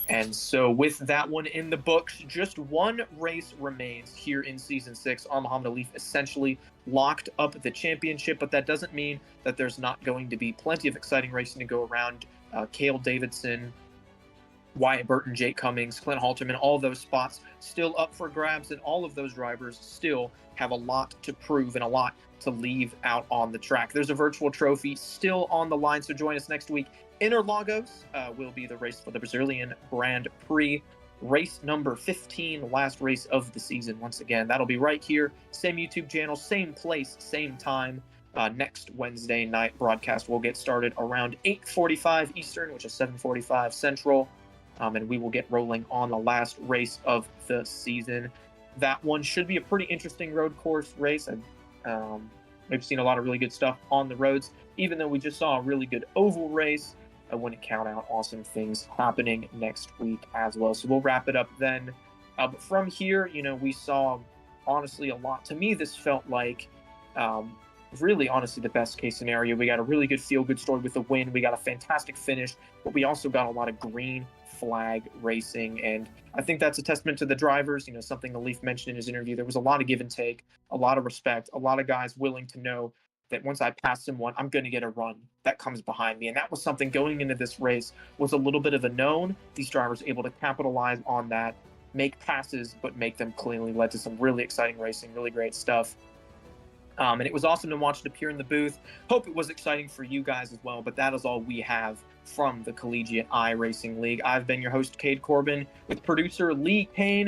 A: And so with that one in the books, just one race remains here in Season 6. Muhammad Alif essentially locked up the championship, but that doesn't mean that there's not going to be plenty of exciting racing to go around. Cale Davidson, Wyatt Burton, Jake Cummings, Clint Halterman, all those spots still up for grabs, and all of those drivers still have a lot to prove and a lot to leave out on the track. There's a virtual trophy still on the line, so join us next week. Interlagos will be the race for the Brazilian Grand Prix. Race number 15, the last race of the season. Once again, that'll be right here. Same YouTube channel, same place, same time. Next Wednesday night broadcast will get started around 8:45 Eastern, which is 7:45 Central. And we will get rolling on the last race of the season. That one should be a pretty interesting road course race. We've seen a lot of really good stuff on the roads. Even though we just saw a really good oval race, I wouldn't count out awesome things happening next week as well. So we'll wrap it up then. But from here, we saw, honestly, a lot. To me, this felt like really, honestly, the best case scenario. We got a really good feel-good story with the win. We got a fantastic finish, but we also got a lot of green flag racing, and I think that's a testament to the drivers. Something Alif mentioned in his interview, there was a lot of give and take, a lot of respect, a lot of guys willing to know that once I pass someone, I'm going to get a run that comes behind me. And that was something going into this race was a little bit of a known. These drivers able to capitalize on that, make passes, but make them cleanly, led to some really exciting racing, really great stuff. And it was awesome to watch it appear in the booth. Hope it was exciting for you guys as well, but that is all we have from the Collegiate iRacing League. I've been your host, Cade Corbin, with producer Lee Kane.